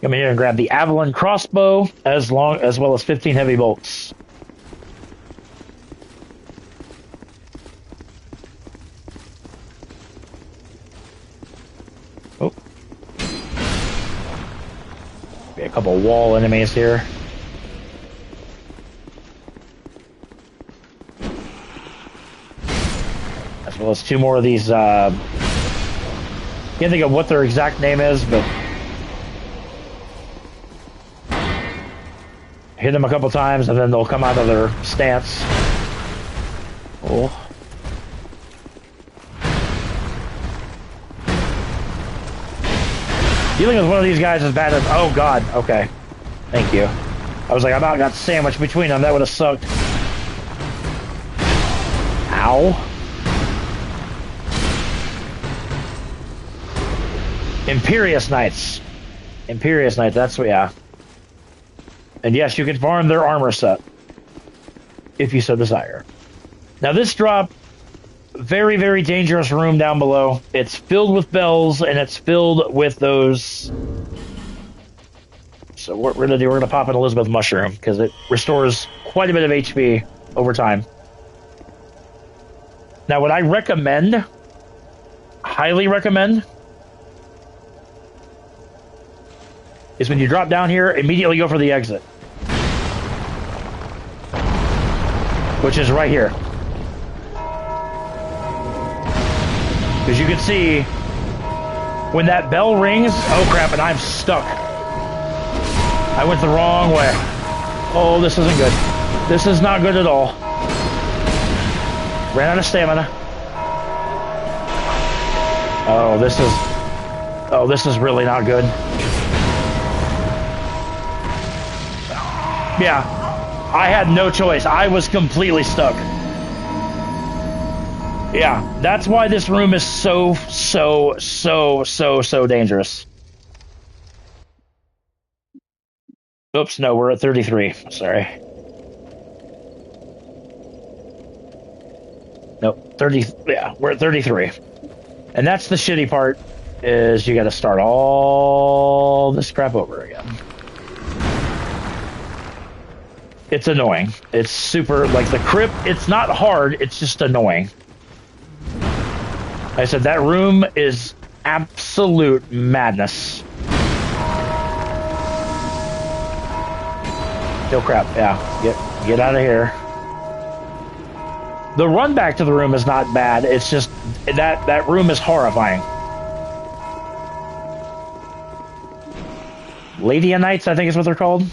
Come in here and grab the Avalon crossbow as well as 15 heavy bolts. Oh. Be a couple wall enemies here. As well as 2 more of these, can't think of what their exact name is, but hit them a couple times and then they'll come out of their stance. Oh. Dealing with one of these guys is bad as... Oh, God. Okay. Thank you. I was like, I about got sandwiched between them. That would have sucked. Ow. Imperious Knights. Imperious Knights, that's what, yeah. And yes, you can farm their armor set. If you so desire. Now this drop, very, very dangerous room down below. It's filled with bells, and it's filled with those... So what we're going to do, we're going to pop an Elizabeth Mushroom, because it restores quite a bit of HP over time. Now what I recommend, highly recommend, is when you drop down here, immediately go for the exit. Which is right here. Because you can see, when that bell rings, oh crap, and I'm stuck. I went the wrong way. Oh, this isn't good. This is not good at all. Ran out of stamina. Oh, this is really not good. Yeah, I had no choice. I was completely stuck. Yeah, that's why this room is so dangerous. Oops, no, we're at 33. Sorry. Nope, 30. Yeah, we're at 33. And that's the shitty part, is you got to start all this crap over again. It's annoying. It's super, like the crypt, it's not hard, it's just annoying. Like I said, that room is absolute madness. Oh crap, yeah. Get out of here. The run back to the room is not bad, it's just, that room is horrifying. Ladianites, I think is what they're called.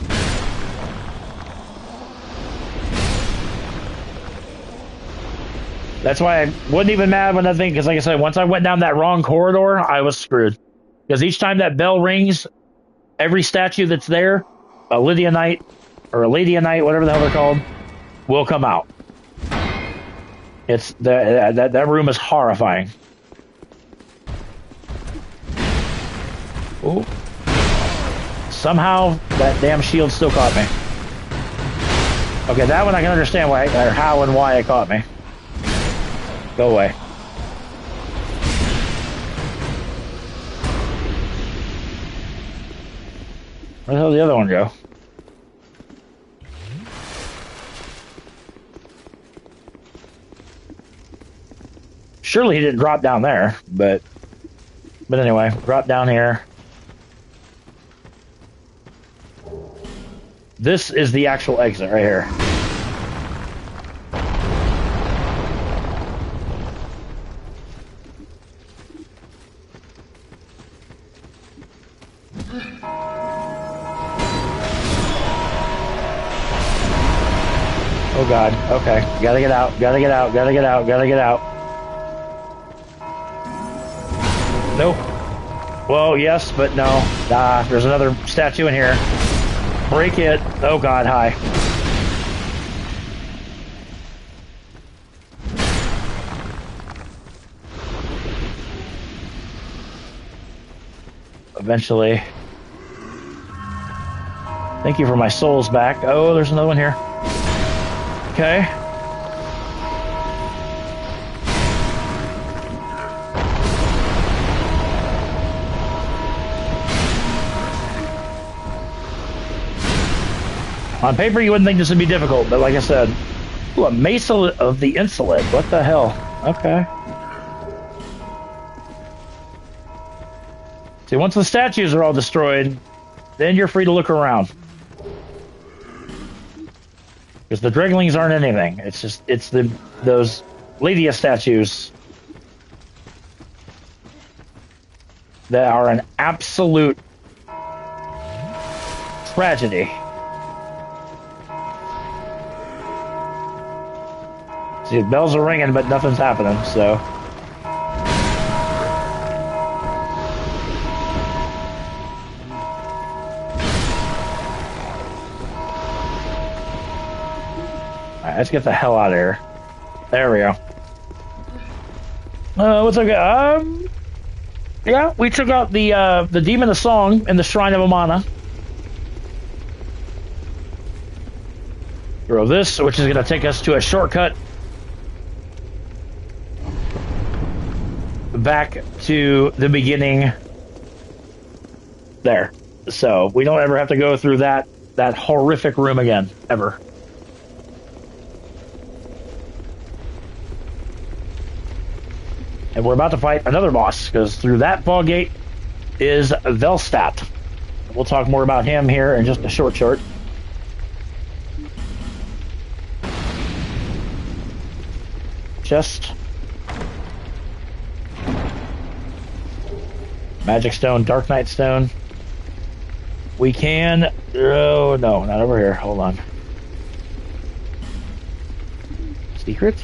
That's why I wasn't even mad when that thing, because like I said, once I went down that wrong corridor, I was screwed. Because each time that bell rings, every statue that's there, a Lydianite, or a Ladianite, whatever the hell they're called, will come out. It's, that room is horrifying. Ooh. Somehow, that damn shield still caught me. Okay, that one I can understand why, or how and why it caught me. Go away. Where the hell did the other one go? Surely he didn't drop down there, but anyway, drop down here. This is the actual exit right here. Oh god, okay. Gotta get out, gotta get out, gotta get out, gotta get out. Nope. Well, yes, but no. There's another statue in here. Break it. Oh god, hi. Eventually. Thank you for my souls back. Oh, there's another one here. Okay. On paper, you wouldn't think this would be difficult, but like I said, ooh, a Mace of the Insolent. What the hell? Okay. See, once the statues are all destroyed, then you're free to look around. Because the Dreglings aren't anything. It's just, it's those Lydia statues that are an absolute tragedy. See, the bells are ringing, but nothing's happening, so. Alright, let's get the hell out of here. There we go. What's okay? Yeah, we took out the Demon of Song in the Shrine of Amana. Throw this, which is going to take us to a shortcut back to the beginning there. So we don't ever have to go through that horrific room again, ever. And we're about to fight another boss, because through that fog gate is Velstadt. We'll talk more about him here in just a short. Chest. Magic Stone, Dark Knight Stone. We can... Oh, no, not over here. Hold on. Secret?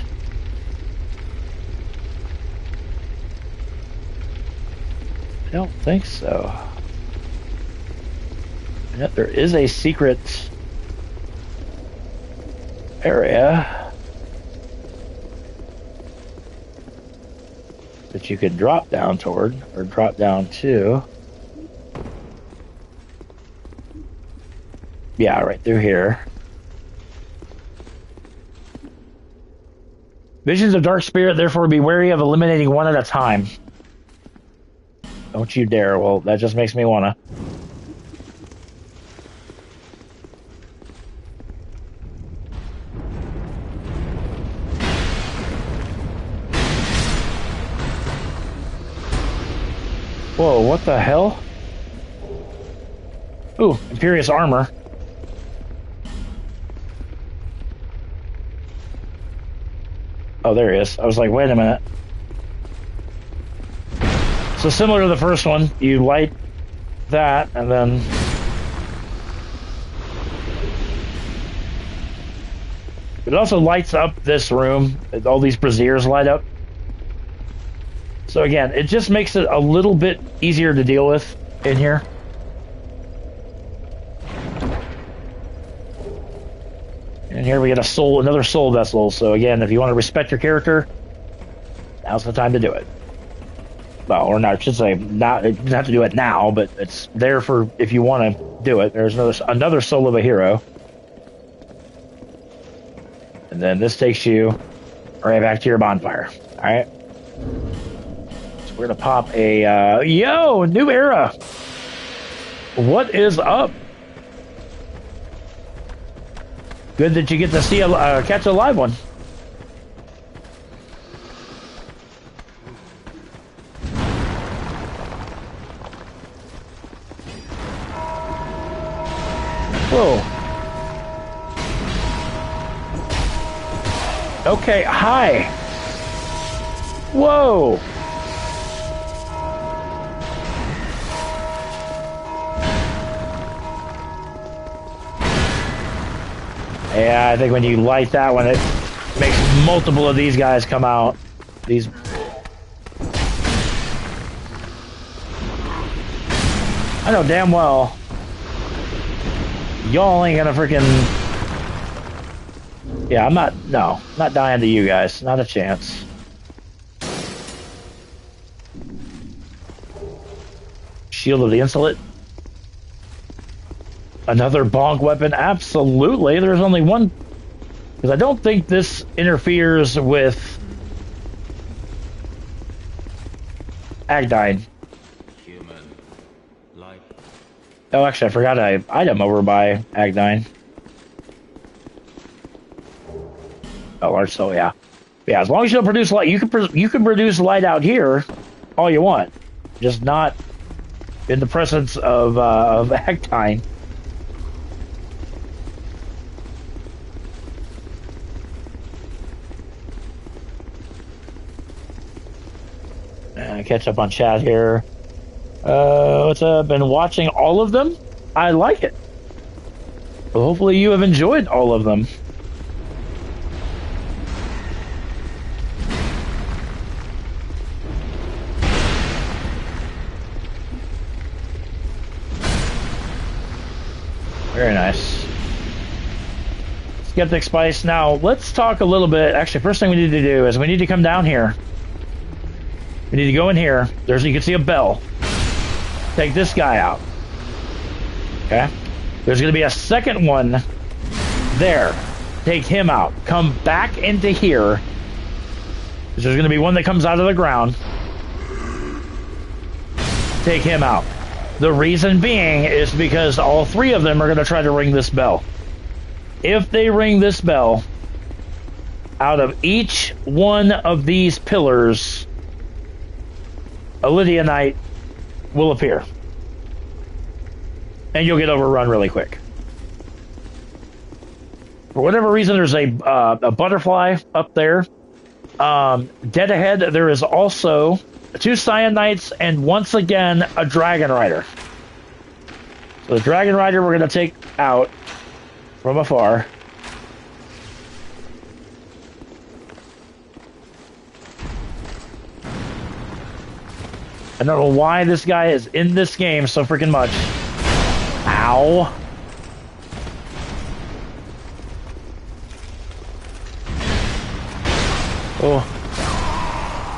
I don't think so. Yep, there is a secret area that you could drop down toward, or drop down to. Yeah, right through here. Visions of Dark Spirit, therefore be wary of eliminating one at a time. Don't you dare. Well, that just makes me wanna. Whoa, what the hell? Ooh, Imperious Armor. Oh, there he is. I was like, wait a minute. So similar to the first one, you light that, and then... It also lights up this room. All these braziers light up. So again, it just makes it a little bit easier to deal with in here. And here we get another soul vessel. So again, if you want to respect your character, now's the time to do it. Well, or not, I should say, not, you don't have to do it now, but it's there for if you want to do it. There's another soul of a hero. And then this takes you right back to your bonfire. Alright? So we're going to pop a, yo, new era! What is up? Good that you get to see catch a live one. Whoa. Okay, hi. Whoa. Yeah, I think when you light that one, it makes multiple of these guys come out. These... I know damn well y'all ain't gonna freaking... Yeah, I'm not dying to you guys. Not a chance. Shield of the Insolent. Another bonk weapon? Absolutely. There's only one... Because I don't think this interferes with... Agdine. Oh, actually, I forgot an item over by Agdine. Oh, large soul, yeah. Yeah, as long as you don't produce light, you can produce light out here all you want. Just not in the presence of Actine. Catch up on chat here. What's up? Been watching all of them. I like it. Well, hopefully you have enjoyed all of them. Very nice. Skeptic Spice. Now, let's talk a little bit. Actually, first thing we need to do is we need to come down here. We need to go in here. You can see a bell. Take this guy out. Okay? There's going to be a second one there. Take him out. Come back into here. There's going to be one that comes out of the ground. Take him out. The reason being is because all three of them are going to try to ring this bell. If they ring this bell, out of each one of these pillars, a Lydianite will appear. And you'll get overrun really quick. For whatever reason, there's a butterfly up there. Dead ahead, there is also 2 Cyanites and once again a Dragon Rider. So the Dragon Rider we're going to take out from afar. I don't know why this guy is in this game so freaking much. Ow. Oh.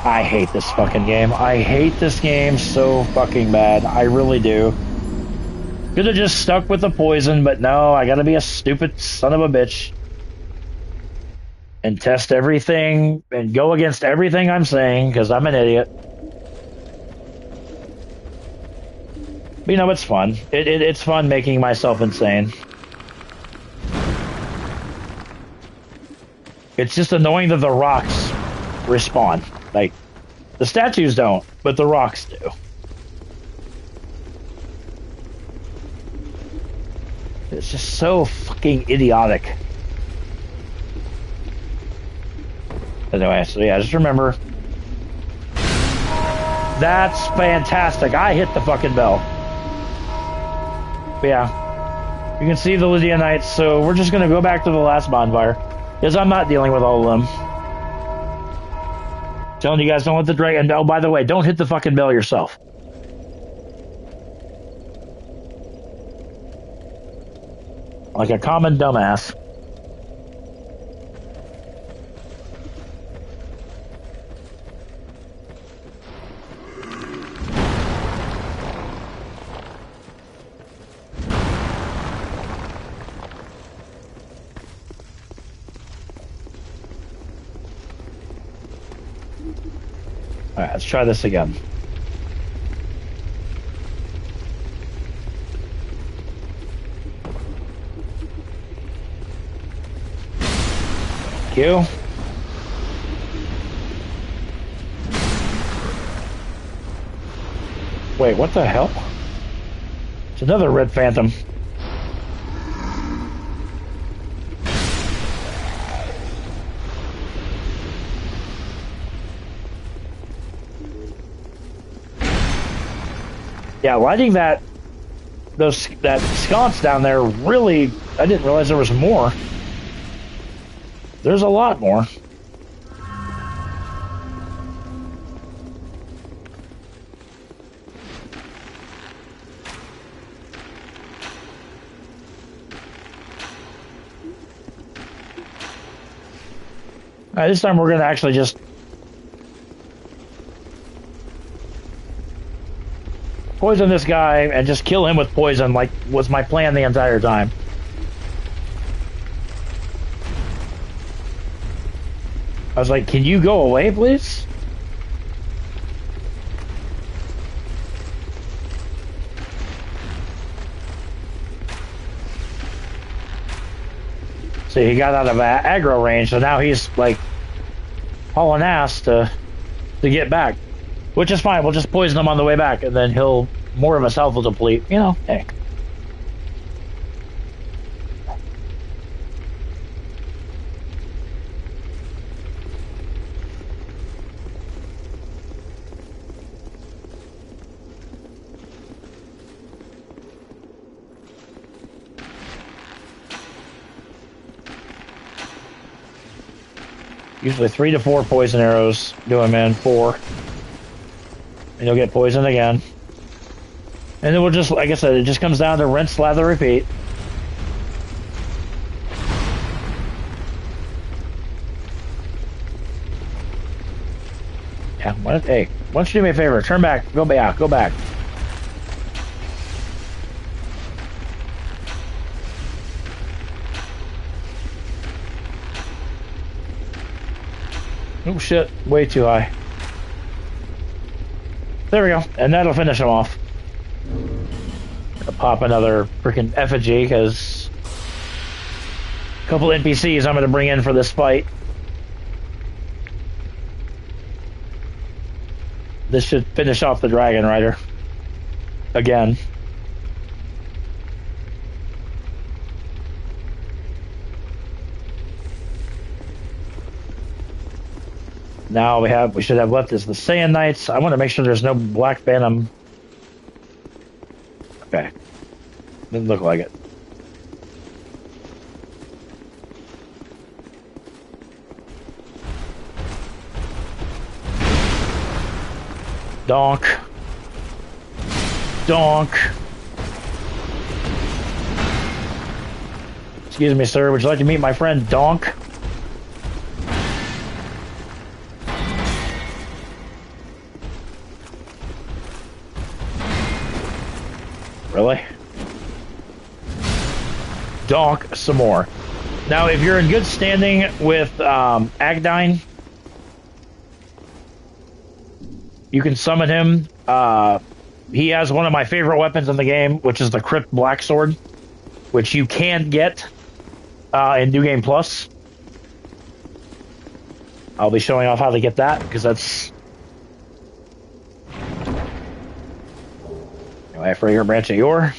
I hate this fucking game. I hate this game so fucking bad. I really do. Could have just stuck with the poison, but no, I gotta be a stupid son of a bitch. And test everything and go against everything I'm saying, because I'm an idiot. But, you know, it's fun. It's fun making myself insane. It's just annoying that the rocks respawn. Like, the statues don't, but the rocks do. It's just so fucking idiotic. Anyway, so yeah, just remember. That's fantastic. I hit the fucking bell. But yeah, you can see the Lydianites, so we're just going to go back to the last bonfire. Because I'm not dealing with all of them. Telling you guys, don't let the dragon... Oh, by the way, don't hit the fucking bell yourself. Like a common dumbass. Alright, let's try this again. Q. Wait, what the hell? It's another red phantom. Yeah, lighting that sconce down there really, I didn't realize there was more. There's a lot more. This time we're going to actually just poison this guy and just kill him with poison, like was my plan the entire time. I was like, can you go away, please? So he got out of aggro range, so now he's like hauling ass to get back, which is fine. We'll just poison him on the way back, and then he'll more of his health will deplete. You know, hey. Usually 3 to 4 poison arrows do him in, 4. And you'll get poisoned again. And then we'll just, like I said, it just comes down to rinse, slather, repeat. Yeah, hey, why don't you do me a favor? Turn back, go back, go back. Oh shit, way too high. There we go, and that'll finish him off. Gonna pop another freaking effigy, because a couple NPCs I'm gonna bring in for this fight. This should finish off the Dragon Rider. Again. Now we should have left is the Saiyan Knights. I want to make sure there's no Black Phantom. Okay. Didn't look like it. Donk. Donk. Excuse me, sir. Would you like to meet my friend Donk? Really? Donk some more. Now, if you're in good standing with Agdine, you can summon him. He has one of my favorite weapons in the game, which is the Crypt Black Sword, which you can get in New Game Plus. I'll be showing off how to get that, because that's... Anyway, Fragrant Branch of Yore.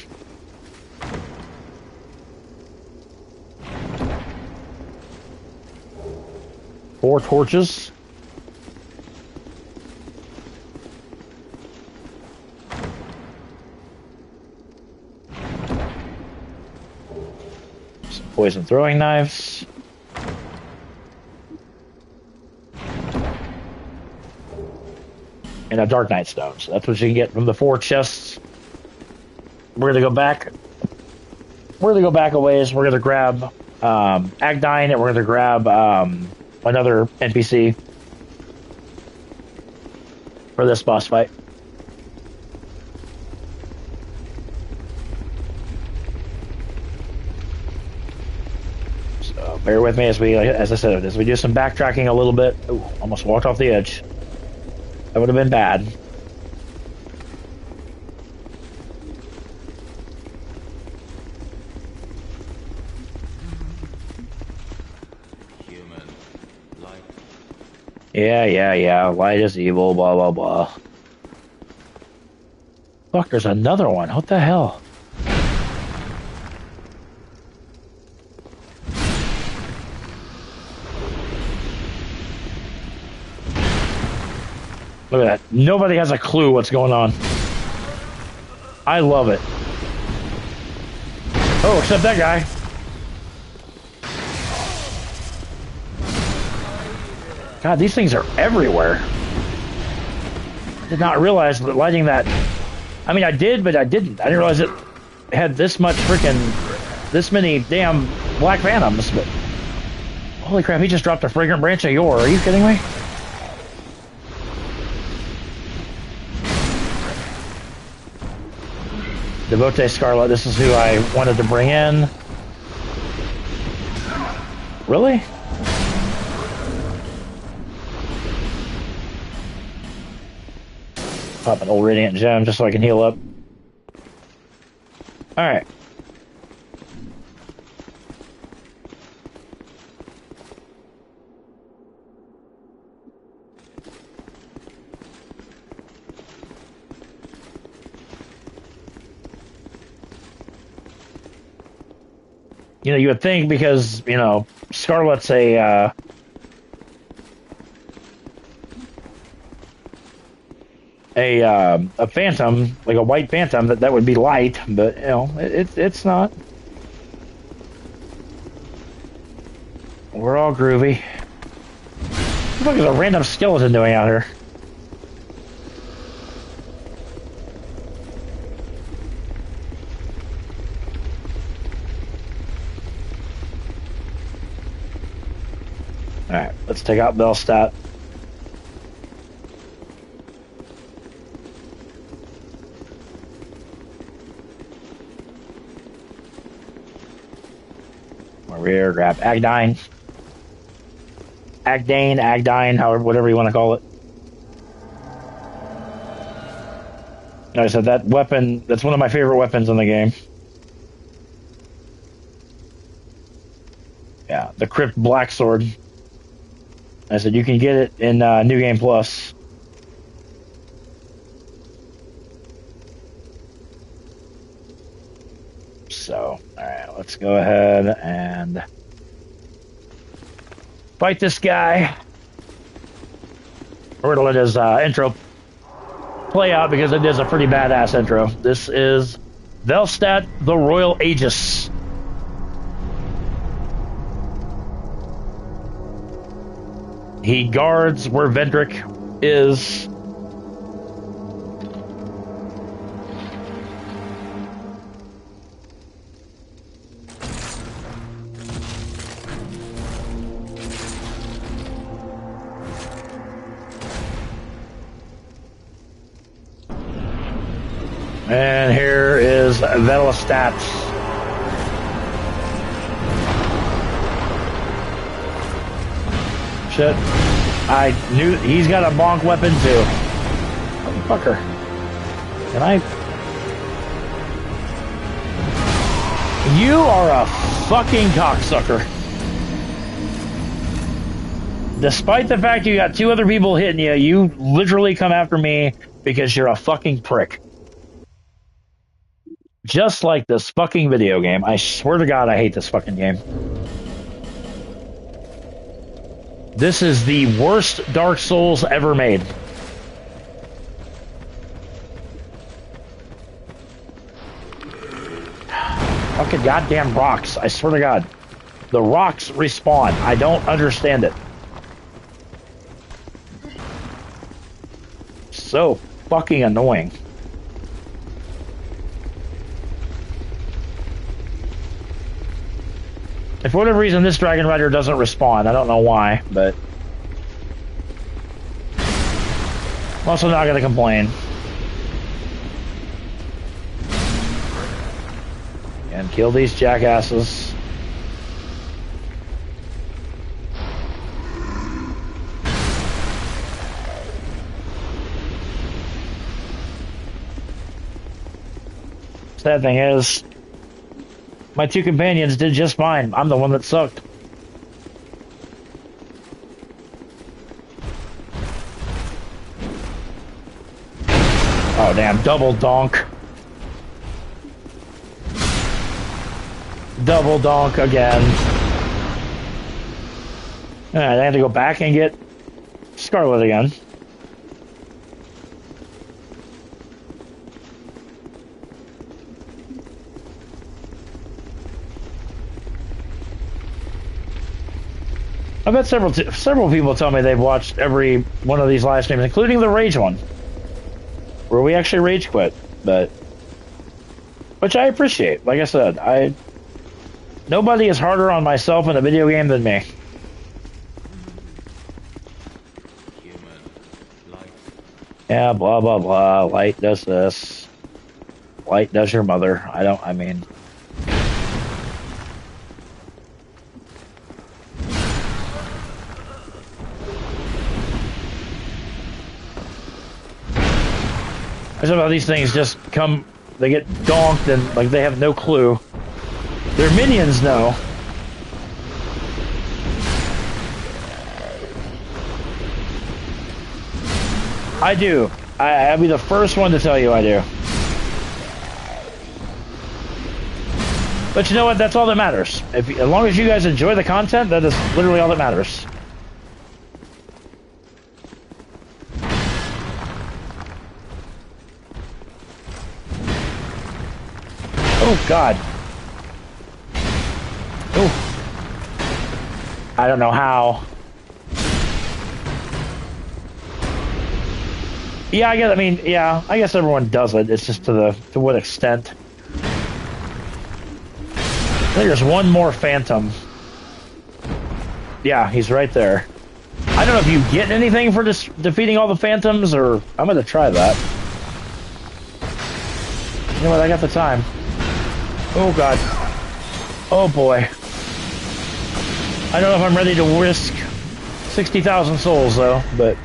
Four torches. Some poison throwing knives. And a Dark Knight Stone. So that's what you can get from the 4 chests. We're gonna go back. We're gonna go back a ways. We're gonna grab Agdine, and we're gonna grab another NPC for this boss fight. So bear with me as as I said, as we do some backtracking a little bit. Ooh, almost walked off the edge. That would have been bad. Yeah. Light is evil, blah, blah, blah. Fuck, there's another one. What the hell? Look at that. Nobody has a clue what's going on. I love it. Oh, except that guy. God, these things are everywhere. I did not realize that lighting that... I mean, I did, but I didn't. I didn't realize it had this much freaking... this many damn Black Phantoms, but... Holy crap, he just dropped a Fragrant Branch of Yore. Are you kidding me? Devote Scarlet, this is who I wanted to bring in. Really? Pop an old Radiant Gem just so I can heal up. Alright. You know, you would think because, you know, Scarlet's a phantom, like a white phantom, that would be light, but, you know, it's not. We're all groovy. What the fuck is a random skeleton doing out here? Alright, let's take out Bellstat. Over here, grab Agdine. Agdine, however, whatever you want to call it. Like I said, that weapon, that's one of my favorite weapons in the game. Yeah, the Crypt Black Sword. I said you can get it in New Game Plus. So, alright, let's go ahead and fight this guy. We're gonna let his intro play out because it is a pretty badass intro. This is Velstadt the Royal Aegis. He guards where Vendrick is. And here is Velstadt. Shit. I knew he's got a bonk weapon too. Fucker. Can I? You are a fucking cocksucker. Despite the fact you got two other people hitting you, you literally come after me because you're a fucking prick. Just like this fucking video game. I swear to God, I hate this fucking game. This is the worst Dark Souls ever made. Fucking goddamn rocks. I swear to God. The rocks respawn. I don't understand it. So fucking annoying. If for whatever reason this Dragon Rider doesn't respawn, I don't know why, but I'm also not going to complain. And kill these jackasses. Sad thing is, my two companions did just fine. I'm the one that sucked. Oh, damn. Double donk. Double donk again. Alright, I have to go back and get Scarlet again. I've had several people tell me they've watched every one of these live streams, including the Rage one, where we actually rage quit, but which I appreciate. Like I said, nobody is harder on myself in a video game than me. Yeah, blah blah blah. Light does this. Light does your mother. I mean. Somehow these things just come, they get donked and like they have no clue. Their minions know. I do. I'll be the first one to tell you I do. But you know what? That's all that matters. As long as you guys enjoy the content, that is literally all that matters. Oh, God. Oh. I don't know how. Yeah, I guess everyone does it. It's just to what extent. I think there's one more Phantom. Yeah, he's right there. I don't know if you get anything for defeating all the Phantoms, or I'm gonna try that. You know what? I got the time. Oh, God. Oh, boy. I don't know if I'm ready to risk 60,000 souls, though, but...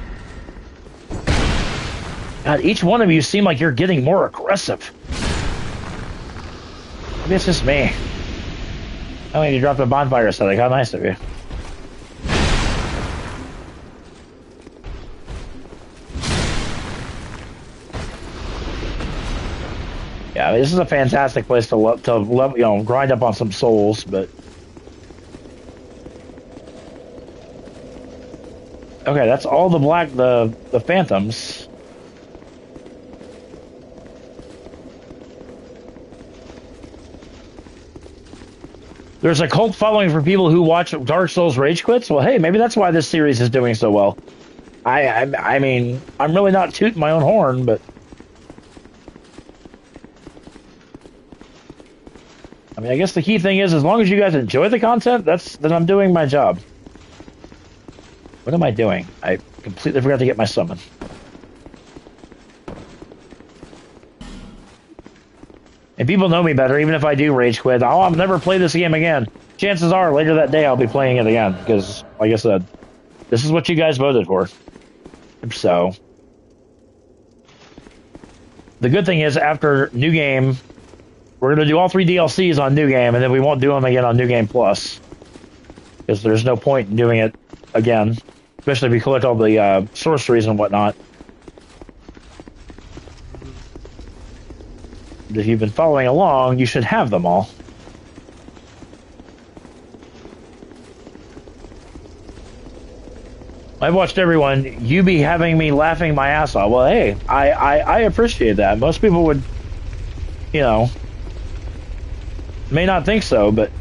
God, each one of you seem like you're getting more aggressive. Maybe it's just me. Oh, you dropped a bonfire setting. How nice of you. Yeah, this is a fantastic place to grind up on some souls, but... Okay, that's all the Phantoms. There's a cult following for people who watch Dark Souls rage quits. Well, hey, maybe that's why this series is doing so well. I mean, I'm really not tooting my own horn, but... I mean, I guess the key thing is, as long as you guys enjoy the content, then I'm doing my job. What am I doing? I completely forgot to get my summon. And people know me better, even if I do rage quit. I'll never play this game again. Chances are, later that day, I'll be playing it again. Because, like I said, this is what you guys voted for. So, the good thing is, after New Game, we're going to do all 3 DLCs on New Game, and then we won't do them again on New Game Plus. Because there's no point in doing it again. Especially if you collect all the sorceries and whatnot. If you've been following along, you should have them all. I've watched everyone. You be having me laughing my ass off. Well, hey, I appreciate that. Most people would, you know, may not think so, but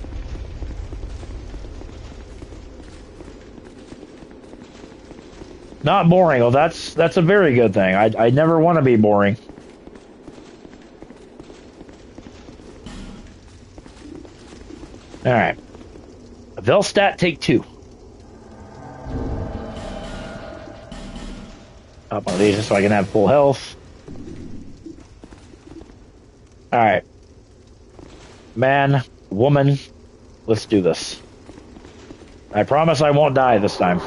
not boring. Well, that's a very good thing. I never want to be boring. All right, Velstadt take 2. Up one of these just so I can have full health. All right, man, woman, let's do this. I promise I won't die this time.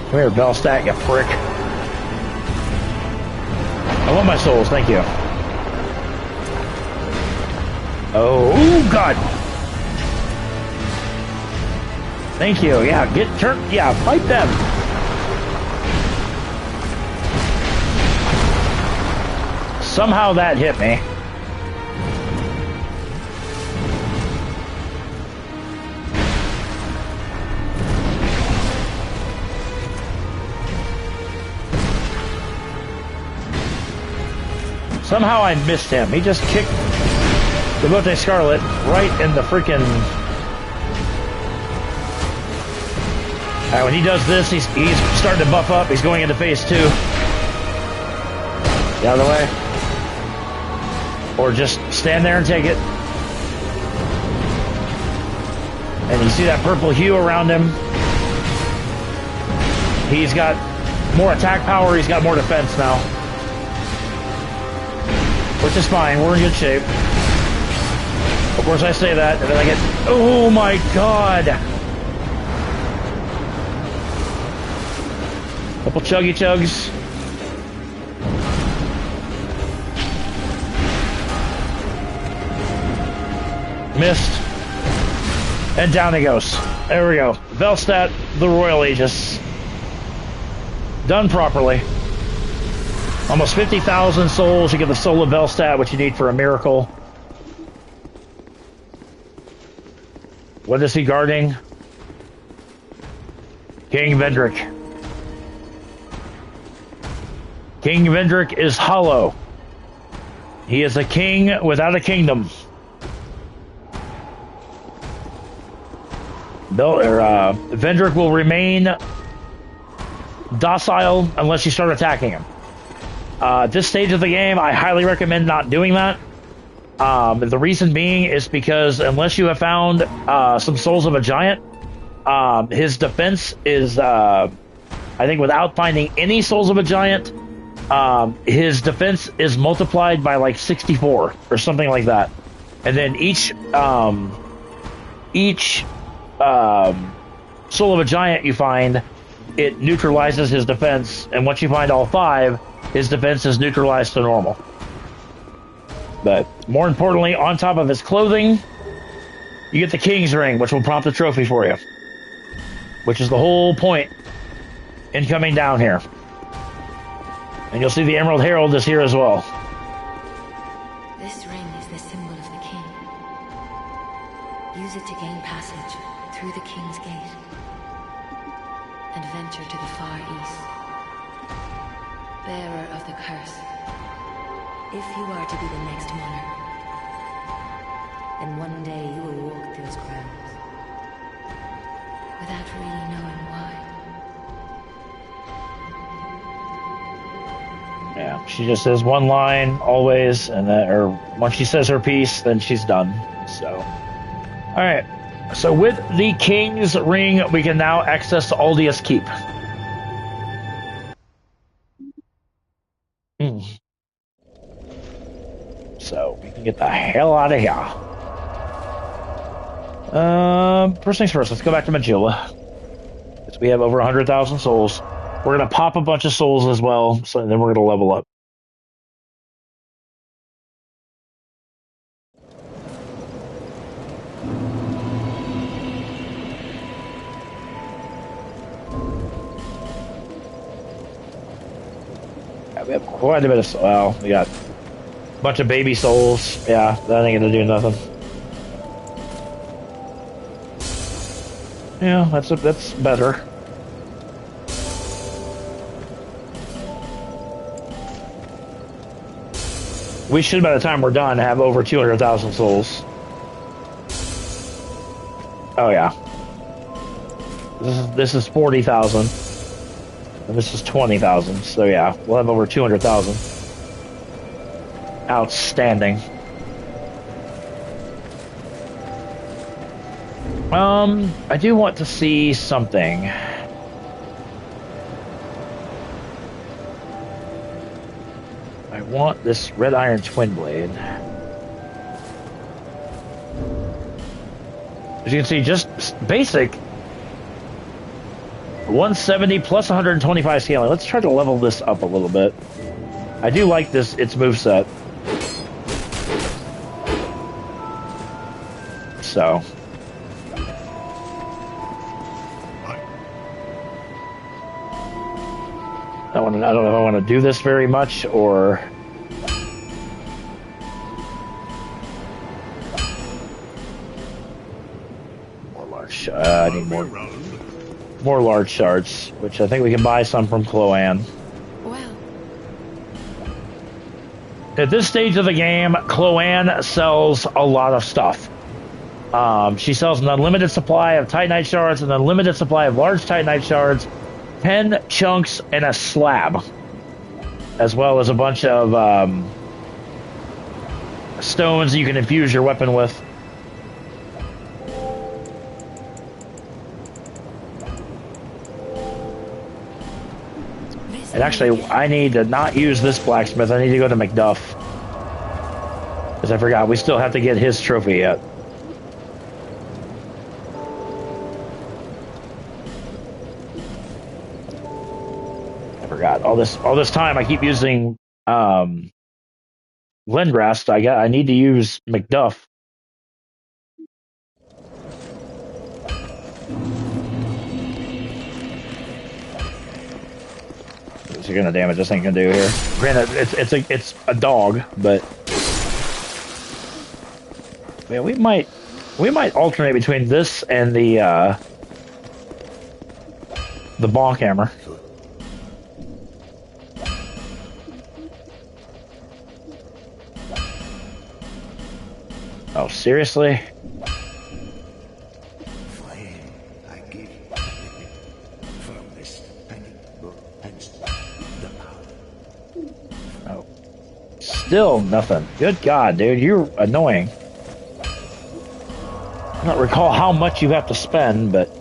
Come here, Velstadt, you prick. I want my souls, thank you. Oh, God. Thank you. Yeah, fight them. Somehow that hit me. Somehow I missed him. He just kicked the Bote Scarlet right in the freaking... Alright, when he does this, he's starting to buff up. He's going into phase 2. Get out of the way. Or just stand there and take it. And you see that purple hue around him. He's got more attack power. He's got more defense now. Which is fine. We're in good shape. Of course, I say that, and then I get... Oh, my God! Couple chuggy chugs. Missed. And down he goes. There we go. Velstadt, the Royal Aegis. Done properly. Almost 50,000 souls. You get the soul of Velstadt, which you need for a miracle. What is he guarding? King Vendrick. King Vendrick is hollow. He is a king without a kingdom. Vendrick will remain docile unless you start attacking him. At this stage of the game, I highly recommend not doing that. The reason being is because unless you have found some souls of a giant, his defense is, I think without finding any souls of a giant, his defense is multiplied by like 64 or something like that. And then each soul of a giant you find, it neutralizes his defense. And once you find all 5, his defense is neutralized to normal. But more importantly, on top of his clothing, you get the King's Ring, which will prompt a trophy for you. Which is the whole point in coming down here. And you'll see the Emerald Herald is here as well. This ring is the symbol of the king. Use it to gain passage through the king's gate and venture to the far east. Bearer of the curse. If you are to be the next monarch, then one day you will walk those grounds without really knowing why. Yeah, she just says one line always, and then, or once she says her piece, then she's done. So, all right. So with the King's Ring, we can now access Aldius Keep. So we can get the hell out of here. First things first, let's go back to Majula. Because we have over 100,000 souls. We're going to pop a bunch of souls as well, so then we're going to level up. Yeah, we have quite a bit of... Well, we got a bunch of baby souls. Yeah, that ain't going to do nothing. Yeah, that's better. We should, by the time we're done, have over 200,000 souls. Oh yeah. This is 40,000, and this is 20,000. So yeah, we'll have over 200,000. Outstanding. I do want to see something. I want this red iron twin blade. As you can see, just basic 170 plus 125 scaling. Let's try to level this up a little bit. I do like its moveset. So I don't know if I want to do this very much or more large. I need more large shards, which I think we can buy some from Chloanne. Well, at this stage of the game, Chloanne sells a lot of stuff. She sells an unlimited supply of Titanite shards, an unlimited supply of large Titanite shards, 10 chunks, and a slab, as well as a bunch of stones you can infuse your weapon with. And actually, I need to not use this blacksmith. I need to go to Macduff. Because I forgot, we still have to get his trophy yet. I forgot. All this time I keep using Lendrast. I need to use Macduff. What's it gonna damage this thing gonna do here? Granted, it's a dog, but yeah, we might We might alternate between this and the bonk hammer. Oh, seriously? I give from this Oh. Still nothing. Good God, dude. You're annoying. I don't recall how much you have to spend, but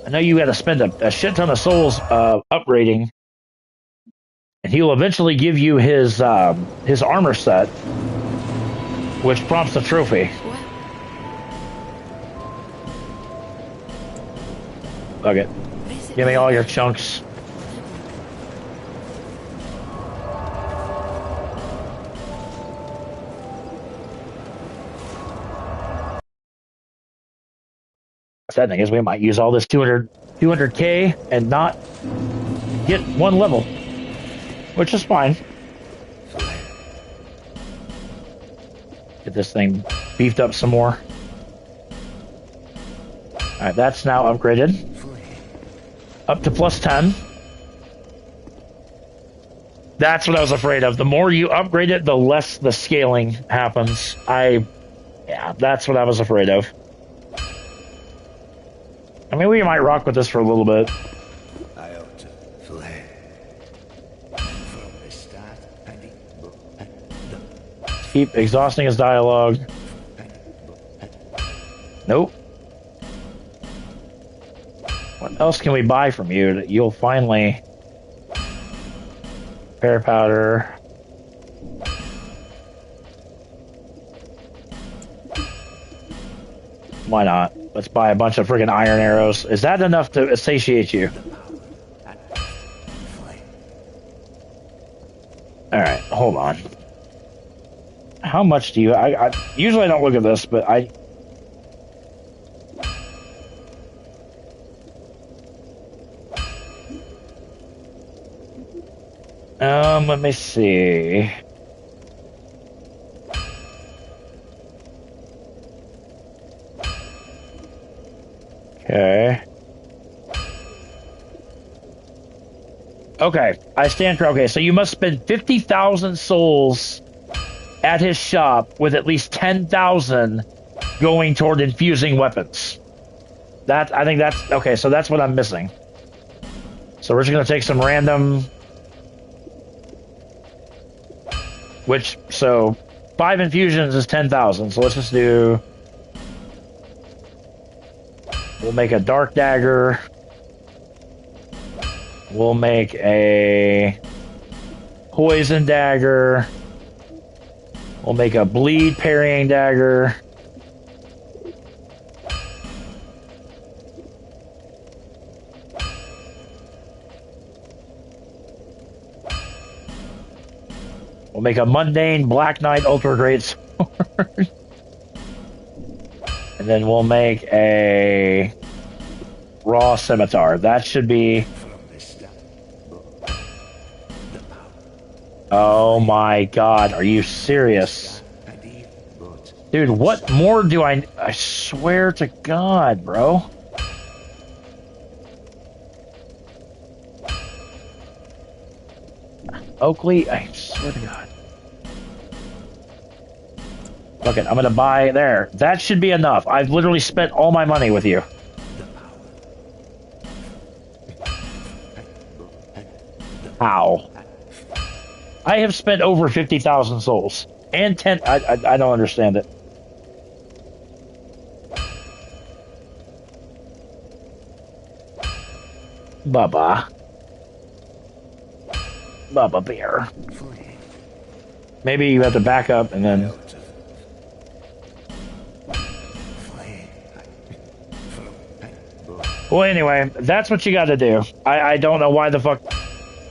I know you got to spend a shit ton of souls upgrading. And he will eventually give you his armor set, which prompts the trophy. Okay. Give me all your chunks. Sad thing is we might use all this 200K and not get one level, which is fine. Get this thing beefed up some more. Alright, that's now upgraded. Up to plus 10. That's what I was afraid of. The more you upgrade it, the less the scaling happens. Yeah, that's what I was afraid of. I mean, we might rock with this for a little bit. I ought to flay from the start Keep exhausting his dialogue. Nope. What else can we buy from you that you'll finally... Pear powder. Why not? Let's buy a bunch of friggin' iron arrows. Is that enough to satiate you? Alright, hold on. How much do you... I usually I don't look at this, but I... let me see. Okay. Okay, I stand corrected. Okay, so you must spend 50,000 souls at his shop with at least 10,000 going toward infusing weapons. I think that's... Okay, so that's what I'm missing. So we're just going to take some random... So 5 infusions is 10,000. So let's just do... We'll make a dark dagger. We'll make a poison dagger. We'll make a bleed parrying dagger. We'll make a mundane Black Knight Ultra Great Sword. And then we'll make a raw scimitar. That should be... Oh my god, are you serious? Dude, what more do I swear to God, bro. Oakley, I swear to God. Look it, I'm gonna buy there. That should be enough. I've literally spent all my money with you. How? I have spent over 50,000 souls. And 10... I don't understand it. Bubba. Bubba Bear. Maybe you have to back up and then... Well, anyway, that's what you got to do. I don't know why the fuck...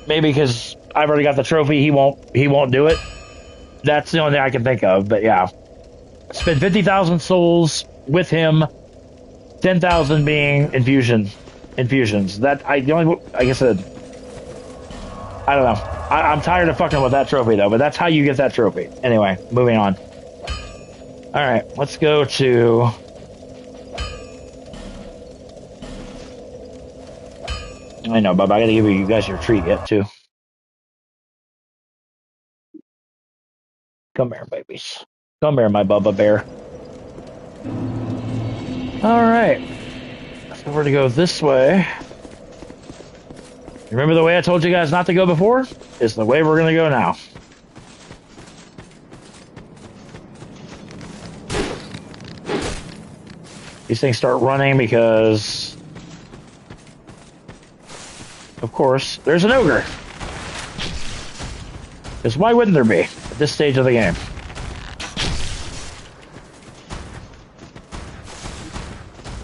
Maybe because I've already got the trophy, he won't do it. That's the only thing I can think of, but yeah. Spend 50,000 souls with him, 10,000 being infusions. Like I said, I don't know. I'm tired of fucking with that trophy though, but that's how you get that trophy. Anyway, moving on. Alright, let's go to I know, Bob. I gotta give you guys your treat yet, too. Come here, babies. Come here, my Bubba Bear. Alright. So we're to go this way. Remember the way I told you guys not to go before? It's the way we're gonna go now. These things start running because, of course, there's an ogre. Because why wouldn't there be at this stage of the game?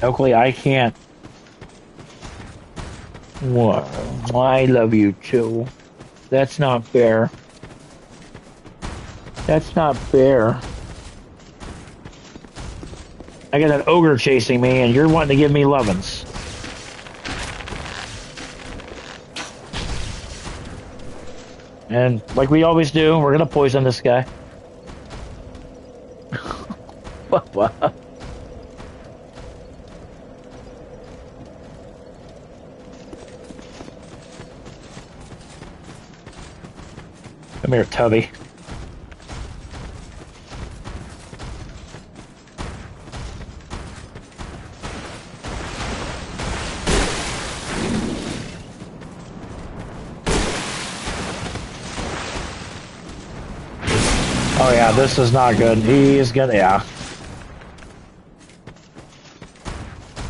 Oakley, I can't. What? I love you too. That's not fair. That's not fair. I got an ogre chasing me, and you're wanting to give me lovin's. And like we always do, we're gonna poison this guy. What? Come here, Tubby. Oh yeah, this is not good. He's gonna, yeah.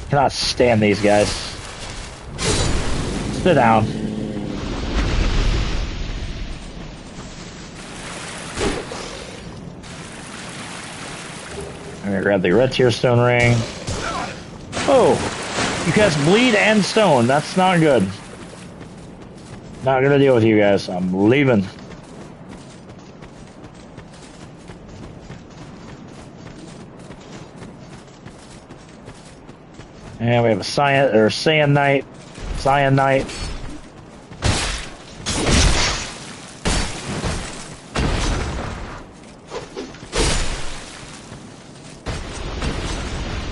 Cannot stand these guys. Sit down. I'm gonna grab the red tier stone ring. Oh, you guys bleed and stone. That's not good. Not gonna deal with you guys. I'm leaving. And we have a Saiyan Knight.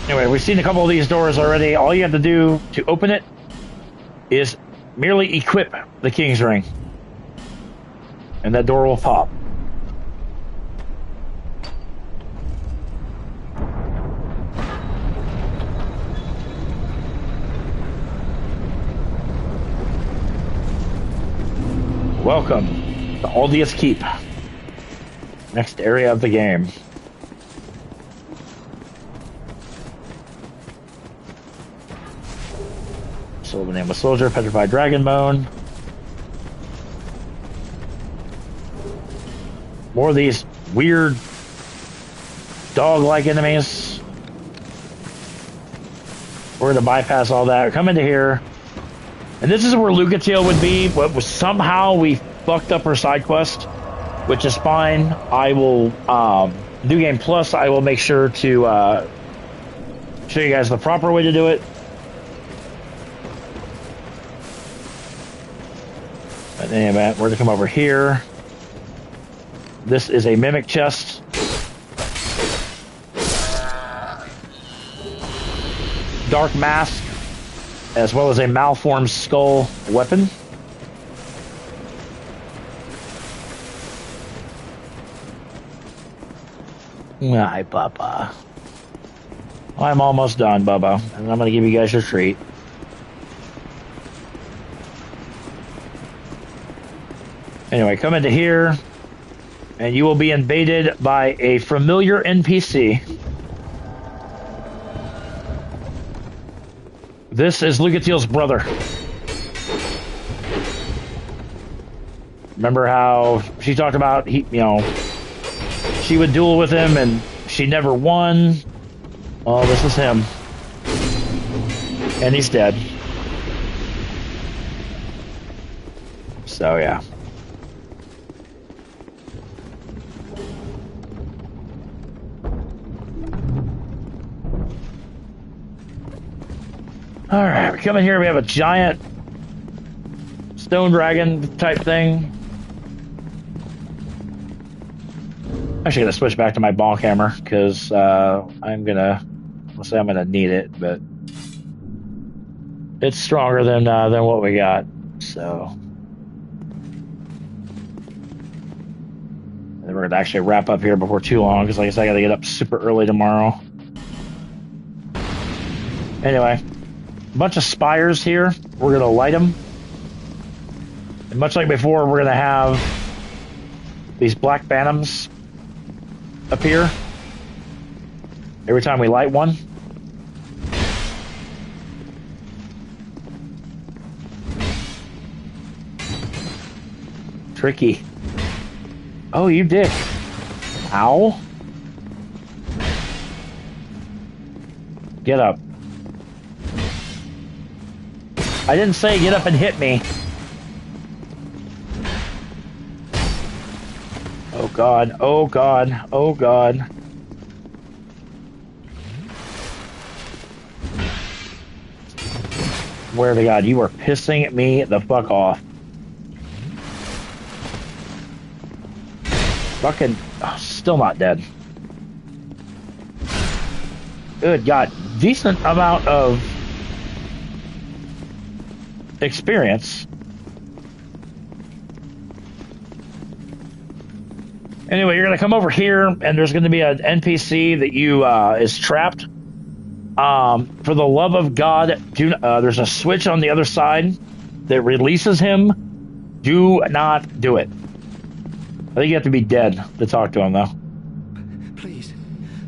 Anyway, we've seen a couple of these doors already. All you have to do to open it is merely equip the King's Ring. And that door will pop. Welcome to Aldius Keep. Next area of the game. Silver Name of Soldier, Petrified Dragon Bone. More of these weird dog-like enemies. We're gonna bypass all that. Come into here. And this is where Lucatiel would be, but somehow we fucked up her side quest, which is fine. I will, New Game Plus, I will make sure to show you guys the proper way to do it. But anyway, we're going to come over here. This is a Mimic chest. Dark Mask, as well as a malformed skull weapon. Hi, Papa. I'm almost done, Bubba, and I'm going to give you guys your treat. Anyway, come into here, and you will be invaded by a familiar NPC. This is Lucatiel's brother. Remember how she talked about she would duel with him and she never won? Well, this is him. And he's dead. So, yeah. Alright, we come in here, we have a giant stone dragon type thing. Actually gonna switch back to my bonk hammer, because I'm gonna need it, but It's stronger than what we got. So, and then we're gonna actually wrap up here before too long because, like I said, I gotta get up super early tomorrow. Anyway, a bunch of spires here. We're gonna light them, and much like before, we're gonna have these black phantoms appear every time we light one. Tricky. Oh, you dick. Ow. Get up. I didn't say get up and hit me. Oh God, oh God, oh God. Swear to God, you are pissing me the fuck off. Fucking, oh, still not dead. Good God, decent amount of experience. Anyway, you're gonna come over here, and there's gonna be an NPC that you is trapped. For the love of God, there's a switch on the other side that releases him. Do not do it. I think you have to be dead to talk to him, though. Please,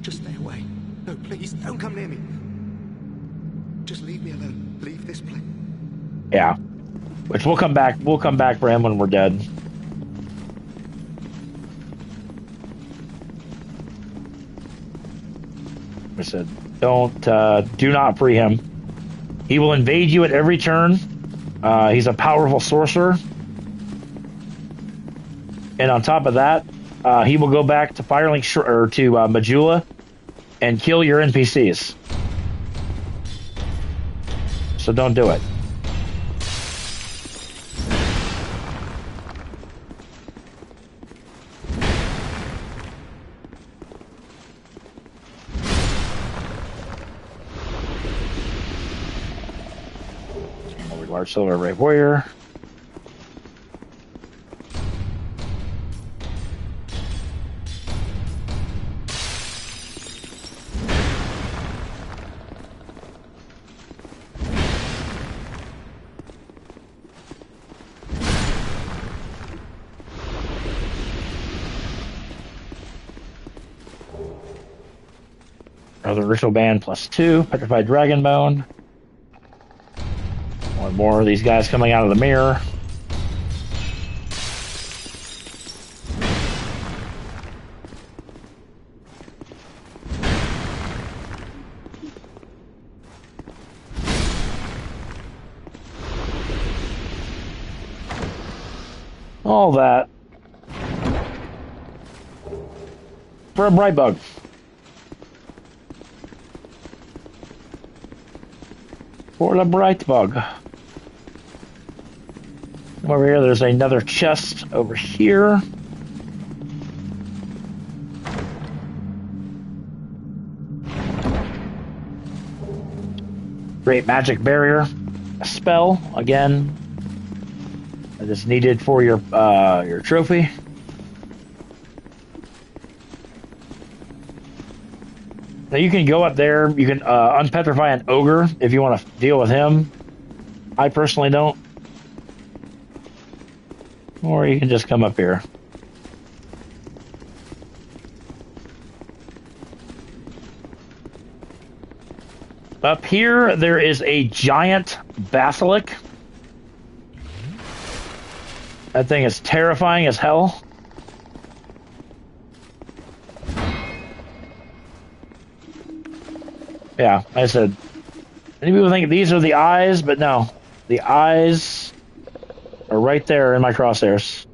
just stay away. No, please, don't come near me. Just leave me alone. Leave this place. Yeah. Which we'll come back. We'll come back for him when we're dead. I said, do not free him. He will invade you at every turn. He's a powerful sorcerer. And on top of that, he will go back to Firelink or to Majula and kill your NPCs. So don't do it. Large silver ray warrior. Another ritual band +2, petrified dragon bone. One more of these guys coming out of the mirror. All that for a bright bug. For the bright bug. Over here, there's another chest over here. Great magic barrier spell again. That is needed for your trophy. Now you can go up there. You can unpetrify an ogre if you want to deal with him. I personally don't. Or you can just come up here. Up here, there is a giant basilisk. That thing is terrifying as hell. Yeah, I said, many people think these are the eyes, but no. The eyes are right there in my crosshairs.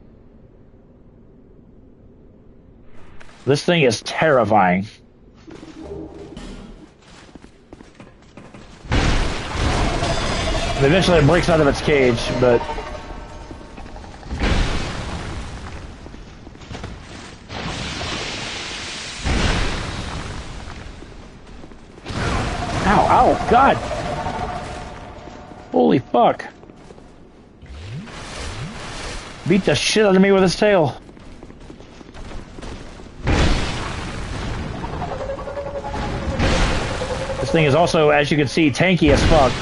This thing is terrifying. And eventually it breaks out of its cage, but... Ow, ow, God! Holy fuck. Beat the shit out of me with his tail. This thing is also, as you can see, tanky as fuck.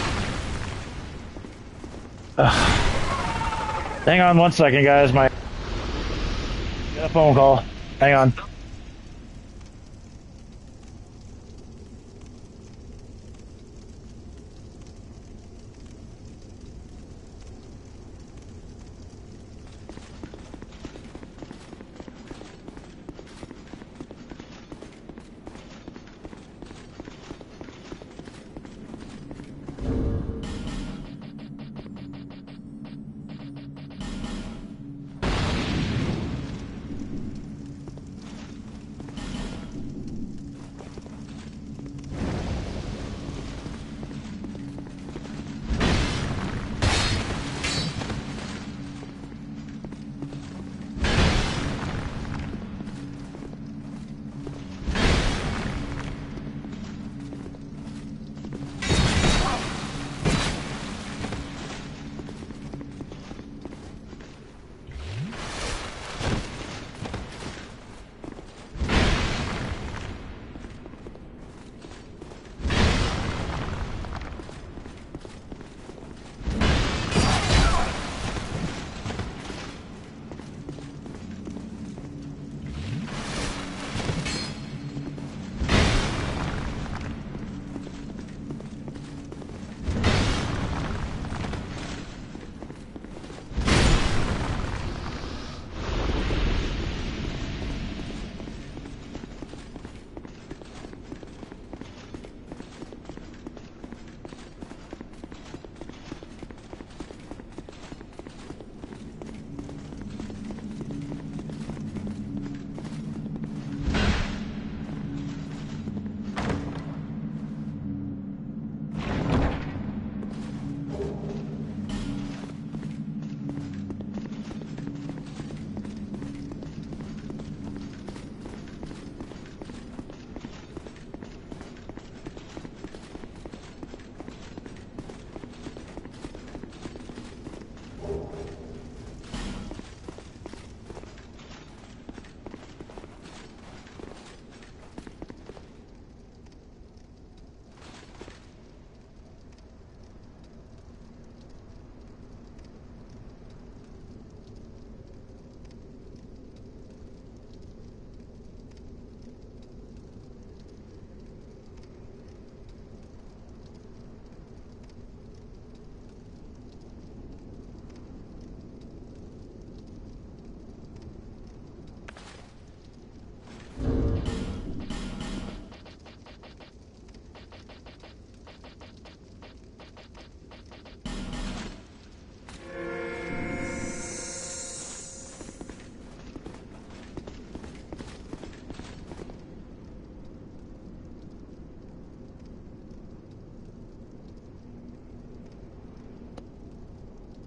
Ugh. Hang on 1 second, guys. Got a phone call. Hang on.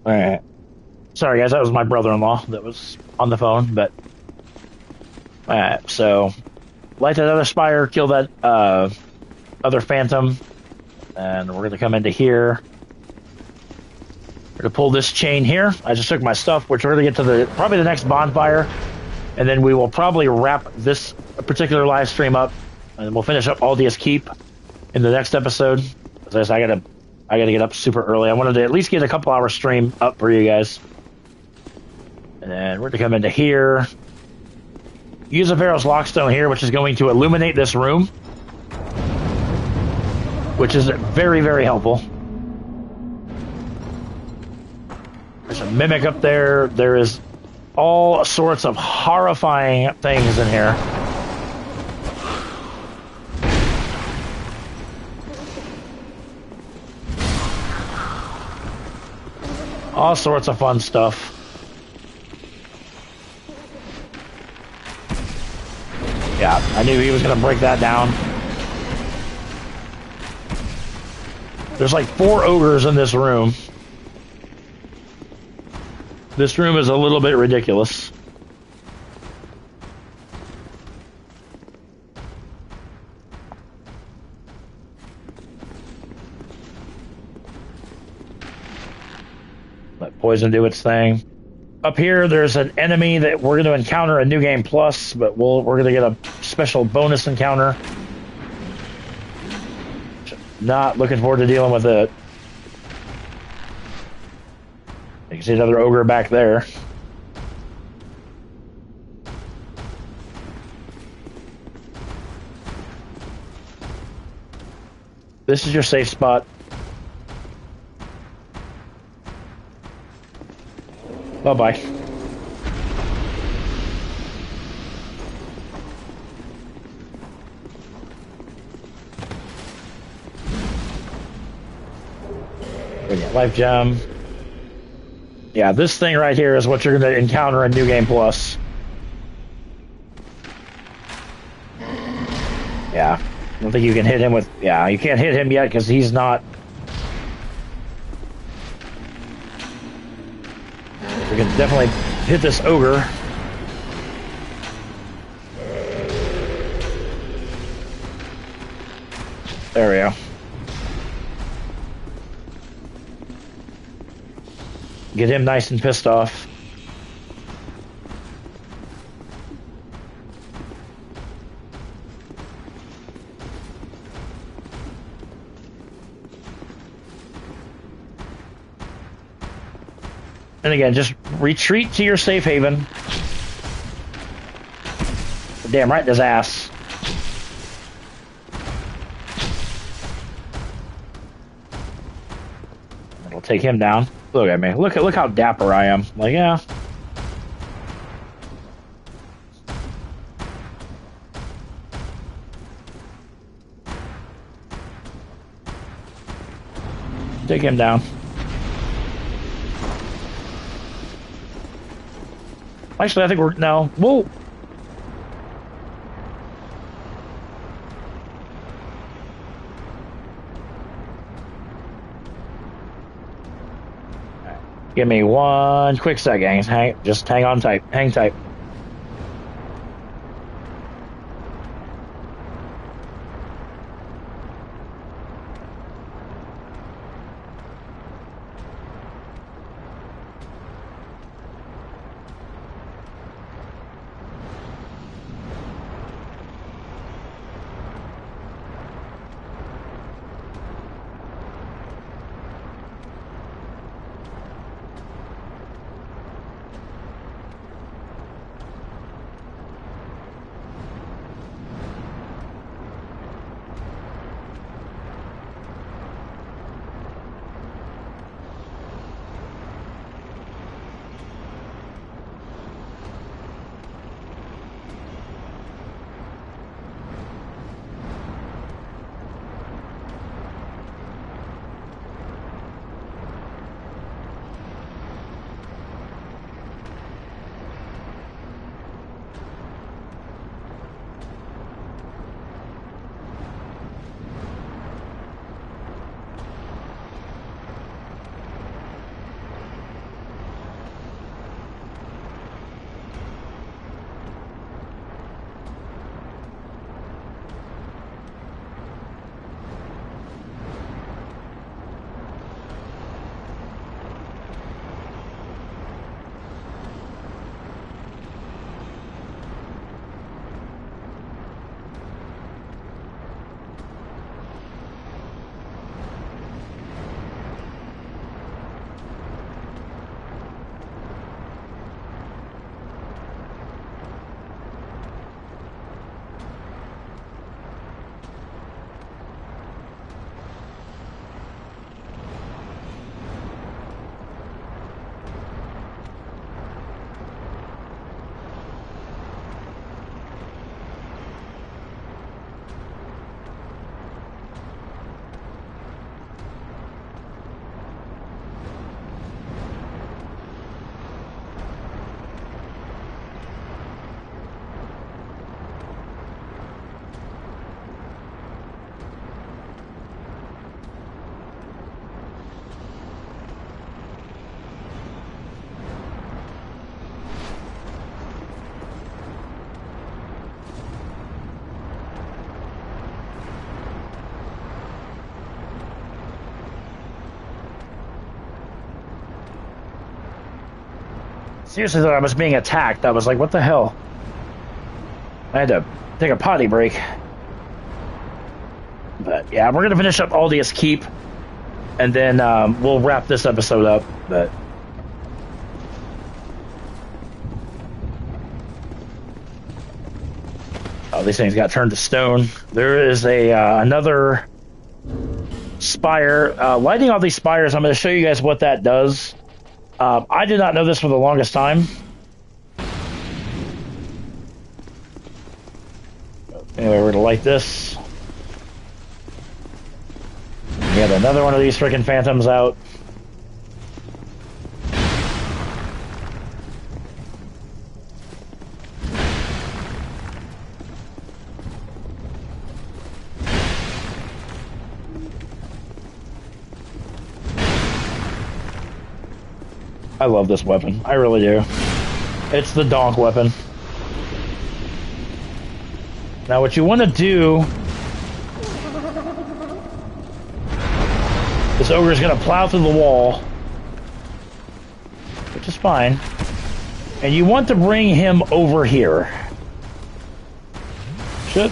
Alright. Sorry, guys, that was my brother-in-law that was on the phone, but... Alright, so... Light that other spire, kill that, other phantom, and we're gonna come into here. We're gonna pull this chain here. I just took my stuff, which we're gonna get to the probably the next bonfire, and then we will probably wrap this particular live stream up, and we'll finish up Aldia's Keep in the next episode. As I said, I gotta get up super early. I wanted to at least get a couple hour stream up for you guys. And then we're gonna come into here. Use a Pharaoh's Lockstone here, which is going to illuminate this room, which is very, very helpful. There's a mimic up there. There is all sorts of horrifying things in here. All sorts of fun stuff. Yeah, I knew he was going to break that down. There's like 4 ogres in this room. This room is a little bit ridiculous. Let poison do its thing. Up here, there's an enemy that we're going to encounter in New Game Plus, but we're going to get a special bonus encounter. Not looking forward to dealing with it. You can see another ogre back there. This is your safe spot. Bye-bye. Life gem. Yeah, this thing right here is what you're going to encounter in New Game Plus. Yeah. I don't think you can hit him with... Yeah, you can't hit him yet because he's not... We can definitely hit this ogre. There we go. Get him nice and pissed off. And again, just retreat to your safe haven. Damn right in his ass. It'll take him down. Look at me. Look how dapper I am. Like, yeah. Take him down. Actually, I think we're... No. Whoa! Give me one quick second. Just hang on tight. Hang tight. seriously thought I was being attacked. I was like, what the hell? I had to take a potty break. But yeah, we're gonna finish up Aldius Keep, and then we'll wrap this episode up. But oh, these things got turned to stone. There is a another spire. Lighting all these spires, I'm going to show you guys what that does. I did not know this for the longest time. Anyway, we're going to light this. We have another one of these freaking phantoms out. I love this weapon. I really do. It's the donk weapon. Now what you want to do... This ogre's going to plow through the wall. Which is fine. And you want to bring him over here. Should...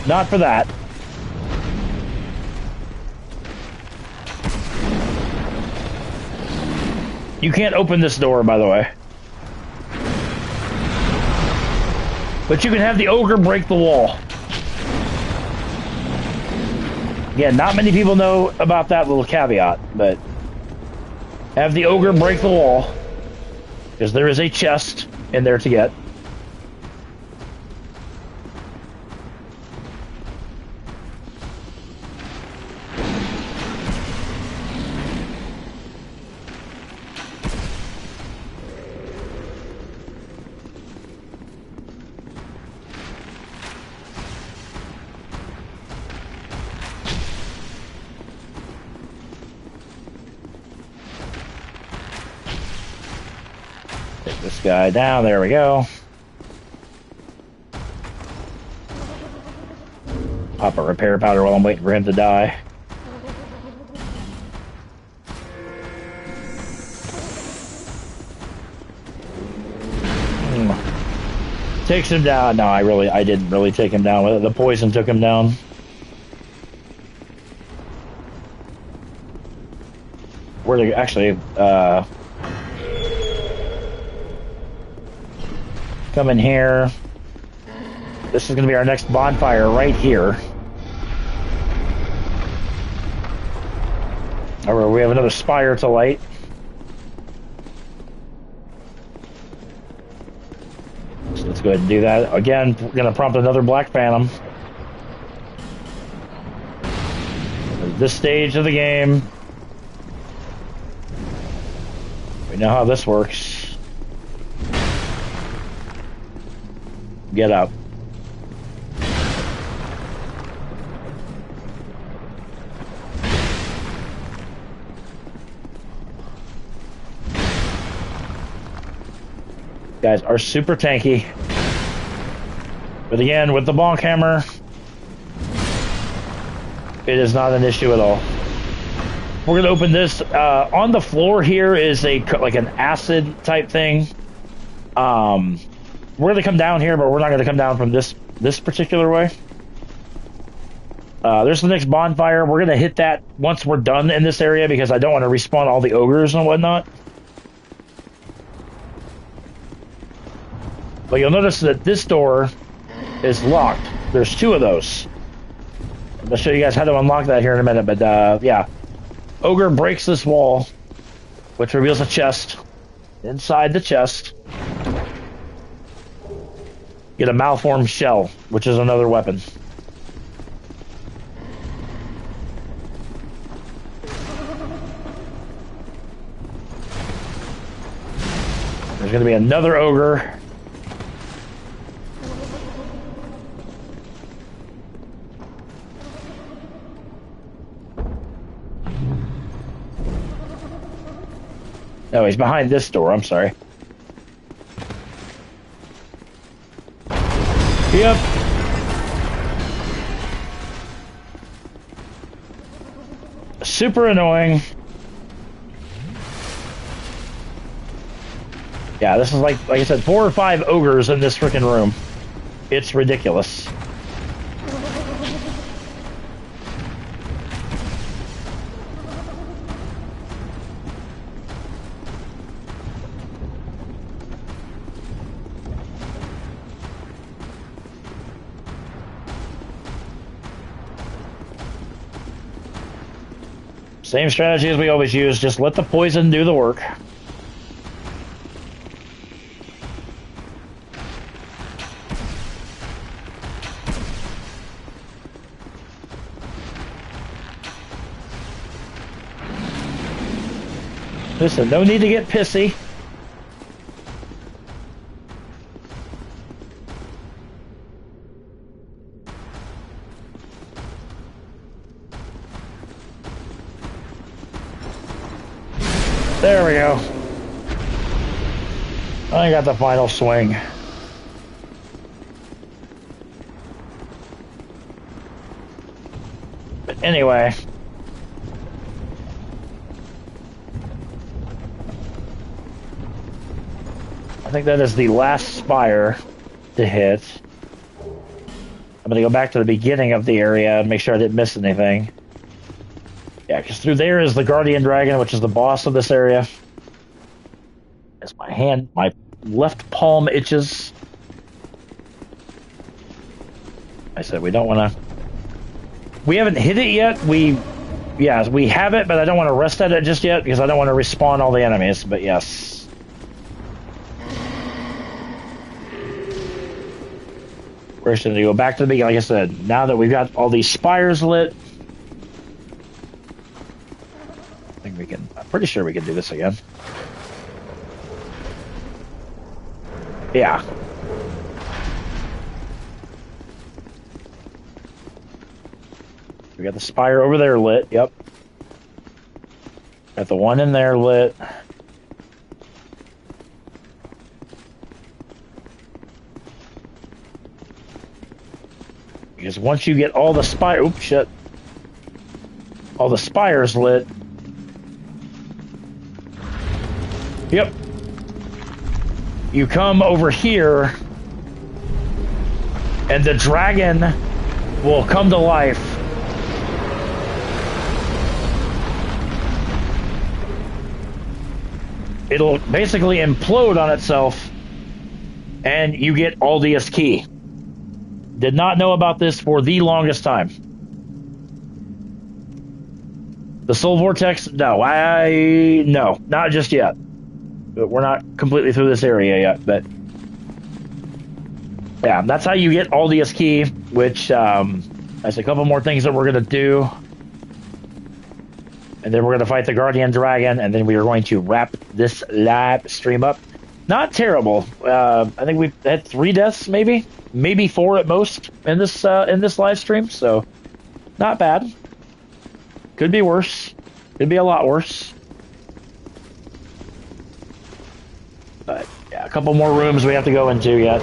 Not for that. You can't open this door, by the way. But you can have the ogre break the wall. Yeah, not many people know about that little caveat, but have the ogre break the wall, because there is a chest in there to get. This guy down, there we go. Pop a repair powder while I'm waiting for him to die. Takes him down. No, I didn't really take him down. The poison took him down. Where they actually come in here. This is going to be our next bonfire right here. Alright, we have another spire to light. So let's go ahead and do that. Again, we're going to prompt another Black Phantom. At this stage of the game, we know how this works. Get up. Guys are super tanky. But again, with the bonk hammer, it is not an issue at all. We're going to open this. On the floor here is like an acid type thing. We're going to come down here, but we're not going to come down from this particular way. There's the next bonfire. We're going to hit that once we're done in this area because I don't want to respawn all the ogres and whatnot. But you'll notice that this door is locked. There's two of those. I'll show you guys how to unlock that here in a minute. But yeah, ogre breaks this wall, which reveals a chest. Inside the chest, get a malformed shell, which is another weapon. There's going to be another ogre. Oh, he's behind this door. I'm sorry. Yep. Super annoying. Yeah, this is like I said, 4 or 5 ogres in this freaking room. It's ridiculous. Same strategy as we always use, just let the poison do the work. Listen, no need to get pissy. There we go. I got the final swing. But anyway. I think that is the last spire to hit. I'm going to go back to the beginning of the area and make sure I didn't miss anything. Yeah, because through there is the Guardian Dragon, which is the boss of this area. As my left palm itches. I said we don't want to... We haven't hit it yet. We have it, but I don't want to rest at it just yet because I don't want to respawn all the enemies, but yes. We're just going to go back to the beginning. Like I said, now that we've got all these spires lit, I'm pretty sure we can do this again. Yeah. We got the spire over there lit, yep. Got the one in there lit. Because once you get all the spire... Oops, shit. All the spires lit... Yep. You come over here, and the dragon will come to life. It'll basically implode on itself, and you get Aldia's key. Did not know about this for the longest time. The Soul Vortex? No, no, not just yet. But we're not completely through this area yet, but yeah, that's how you get Aldia's key, which there's a couple more things that we're going to do. And then we're going to fight the Guardian Dragon, and then we are going to wrap this live stream up. Not terrible. I think we've had 3 deaths, maybe 4 at most in this live stream, so not bad. Could be worse. Could be a lot worse. But yeah, a couple more rooms we have to go into yet.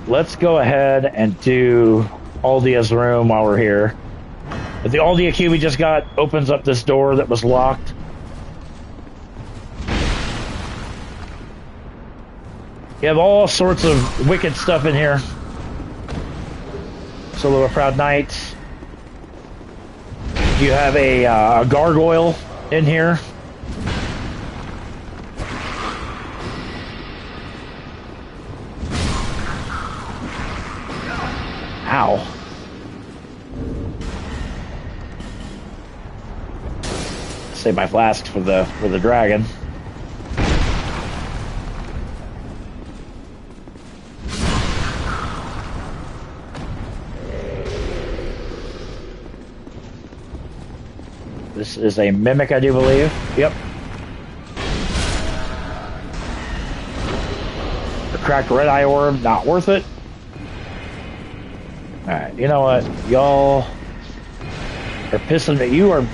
Let's go ahead and do Aldia's room while we're here. The Aldia key we just got opens up this door that was locked. You have all sorts of wicked stuff in here. Soul of a Proud Knight. You have a gargoyle in here. Ow. Save my flasks for the dragon. This is a mimic, I do believe. Yep. The cracked red eye orb, not worth it. Alright, you know what? Y'all are pissing me. You are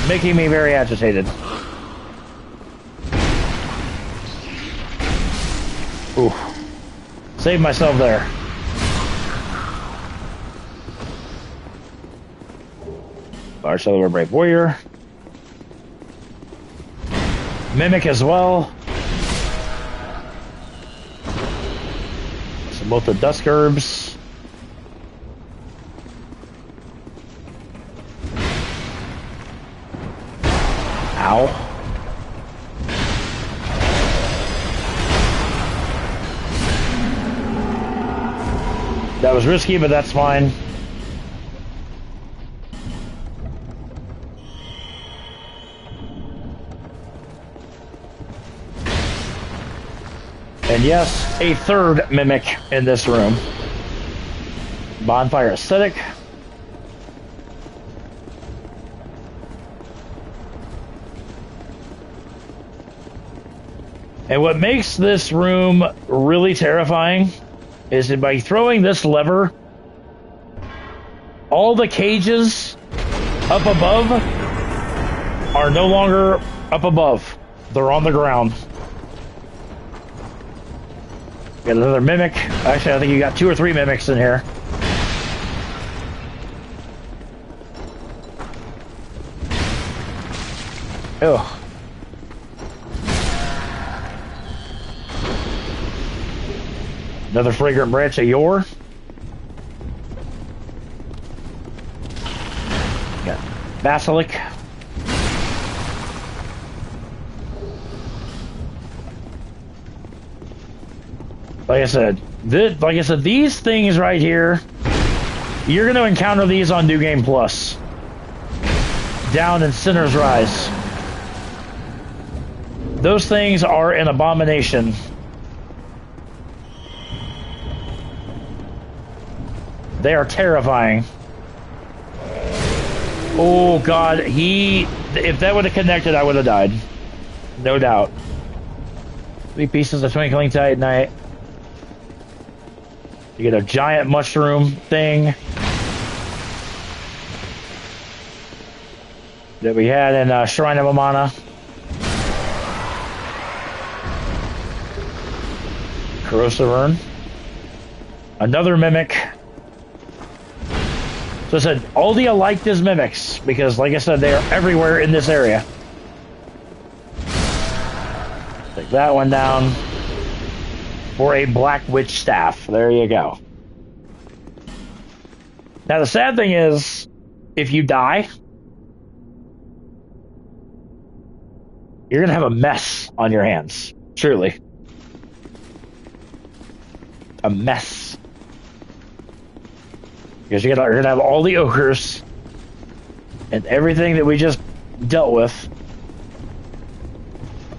making me very agitated. Ooh. Saved myself there. Large Cellular Brave Warrior. Mimic as well. So both the Dusk Herbs. Ow. That was risky, but that's fine. And yes, a third mimic in this room. Bonfire Aesthetic. And what makes this room really terrifying is that by throwing this lever, all the cages up above are no longer up above. They're on the ground. Got another mimic. Actually, I think you got 2 or 3 mimics in here. Oh. Another fragrant branch of yore. Got basilic. Like I said, these things right here, you're going to encounter these on New Game Plus. Down in Sinner's Rise. Those things are an abomination. They are terrifying. Oh God, if that would have connected, I would have died. No doubt. 3 pieces of Twinkling Titanite. You get a giant mushroom thing that we had in Shrine of Amana. Corrosive Urn. Another mimic. So I said, Aldia liked his mimics because, like I said, they are everywhere in this area. Take that one down. For a Black Witch Staff. There you go. Now the sad thing is, if you die, you're going to have a mess on your hands. Truly. A mess. Because you're going to have all the ogres and everything that we just dealt with.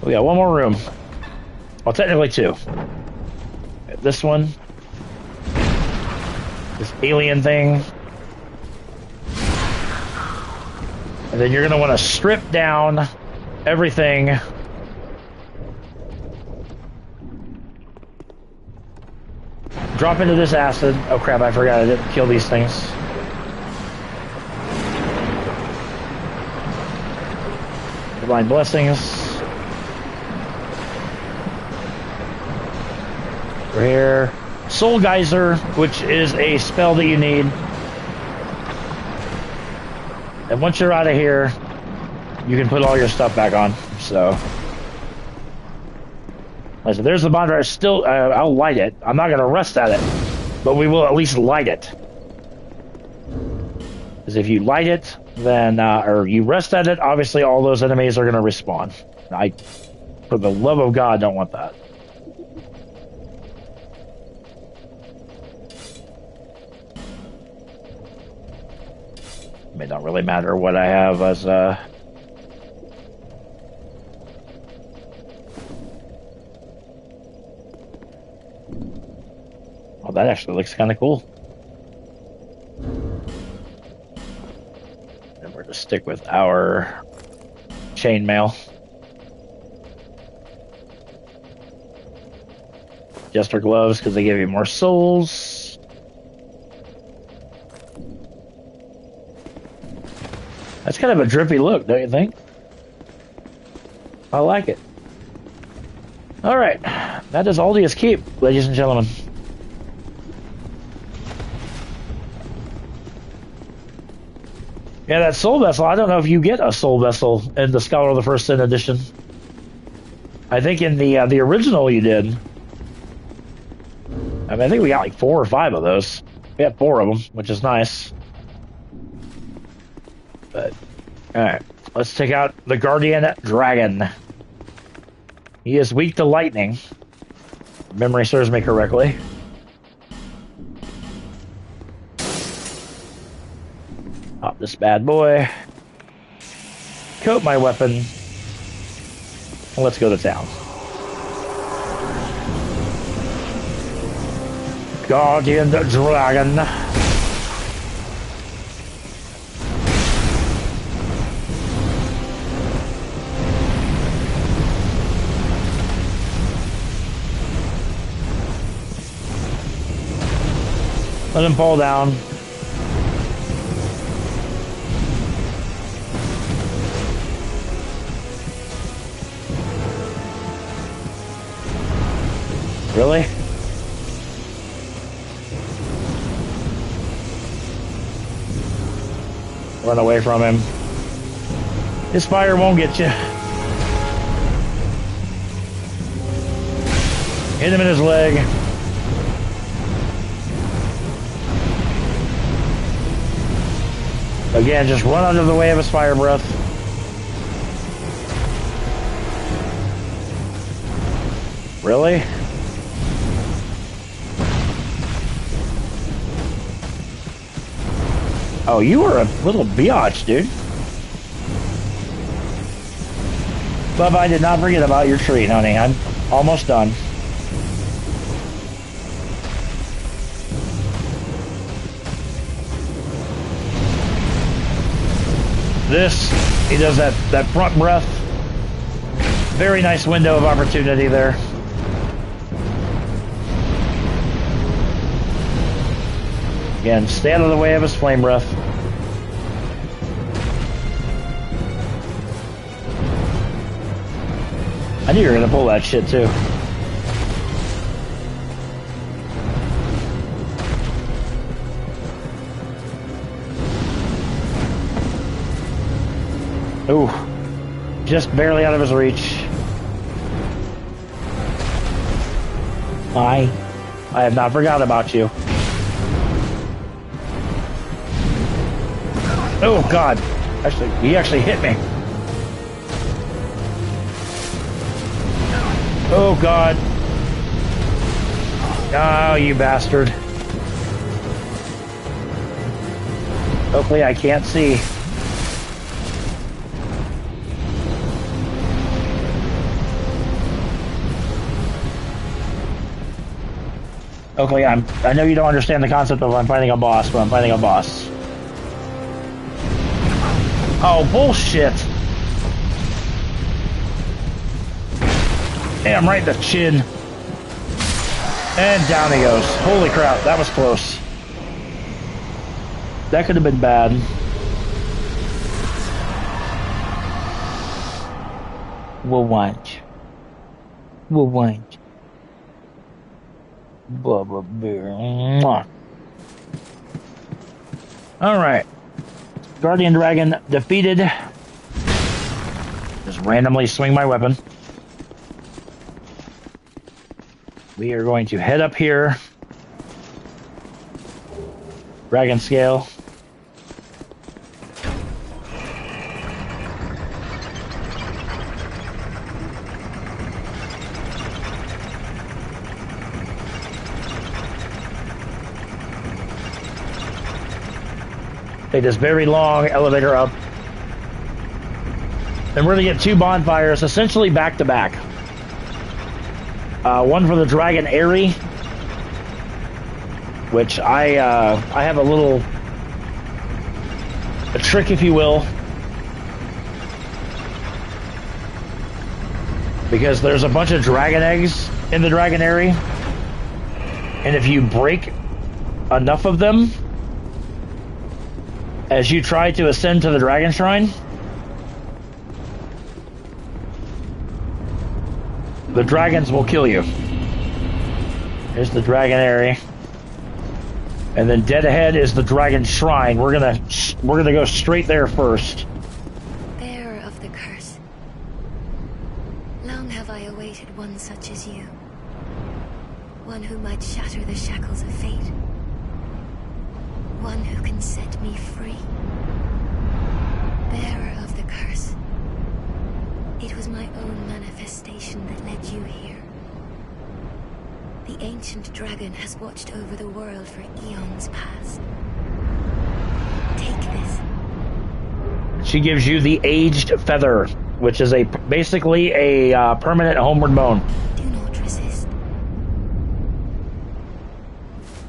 We got one more room. Well, technically 2. This one, this alien thing, and then you're going to want to strip down everything. Drop into this acid. Oh crap, I forgot I didn't kill these things. Divine Blessings. We're here. Soul Geyser, which is a spell that you need. And once you're out of here, you can put all your stuff back on. So, there's the bonfire. Still, I'll light it. I'm not going to rest at it, but we will at least light it. Because if you light it, then, or you rest at it, obviously all those enemies are going to respawn. For the love of God, don't want that. It don't really matter what I have as oh, that actually looks kind of cool. And we're to stick with our chainmail. Jester gloves because they give you more souls. That's kind of a drippy look, don't you think? I like it. Alright, that is Aldia's Keep, ladies and gentlemen. Yeah, that soul vessel. I don't know if you get a soul vessel in the Scholar of the First Sin edition. I think in the original you did. I mean, I think we got like 4 or 5 of those. We had 4 of them, which is nice. But all right, let's take out the Guardian Dragon. He is weak to lightning. If memory serves me correctly. Pop this bad boy. Coat my weapon. And let's go to town. Guardian Dragon. Let him fall down. Really? Run away from him. His fire won't get you. Hit him in his leg. Again, just run out of the way of his fire breath. Really? Oh, you were a little biatch, dude. Bubba, I did not forget about your treat, honey. I'm almost done. This, he does that front breath. Very nice window of opportunity there. Again, stay out of the way of his flame breath. I knew you were going to pull that shit too. Ooh, just barely out of his reach. I have not forgot about you. Oh God! Actually, he actually hit me. Oh God! Oh, you bastard! Hopefully, I can't see. Okay, I know you don't understand the concept of I'm fighting a boss, but I'm fighting a boss. Oh, bullshit! Damn, right in the chin. And down he goes. Holy crap, that was close. That could have been bad. We'll watch. We'll watch. Bubba Bear. Mwah. Alright. Guardian Dragon defeated. Just randomly swing my weapon. We are going to head up here. Dragon scale. Take this very long elevator up. And we're going to get 2 bonfires, essentially back to back. One for the Dragon Airy, which I have a trick, if you will, because there's a bunch of dragon eggs in the Dragon Airy, and if you break enough of them as you try to ascend to the Dragon Shrine, the dragons will kill you. Here's the Dragon Airy. And then dead ahead is the Dragon Shrine. We're gonna we're gonna go straight there first. Bearer of the curse. Long have I awaited one such as you. One who might shatter the shackles of fate. One who can set me free. Bearer of the curse. It was my own manifestation that led you here. The ancient dragon has watched over the world for eons past. Take this. She gives you the aged feather, which is basically a permanent homeward bone. Do not resist.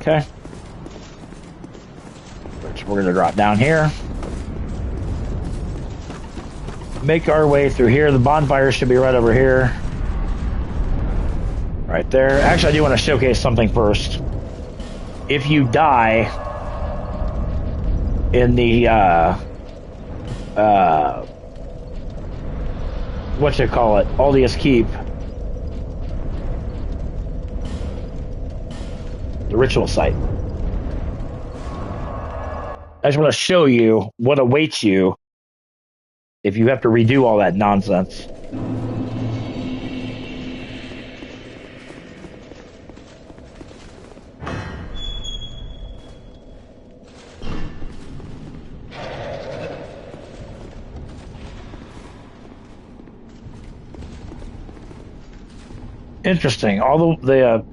Okay. Which we're going to drop down here. Make our way through here. The bonfire should be right over here. Right there. Actually, I do want to showcase something first. If you die in the what you call it, Aldius Keep, the ritual site. I just want to show you what awaits you if you have to redo all that nonsense. Interesting. All the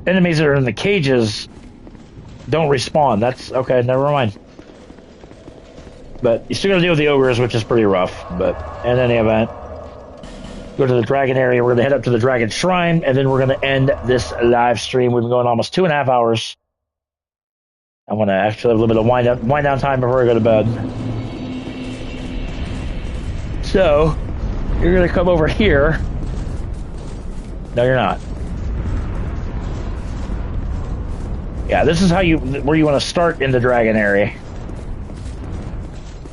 enemies that are in the cages don't respawn. That's okay. Never mind. But you still got to deal with the ogres, which is pretty rough. But in any event, go to the dragon area. We're going to head up to the dragon shrine, and then we're going to end this live stream. We've been going almost 2.5 hours. I want to actually have a little bit of wind down time before I go to bed. So you're going to come over here. No, you're not. Yeah, this is where you want to start in the dragon area.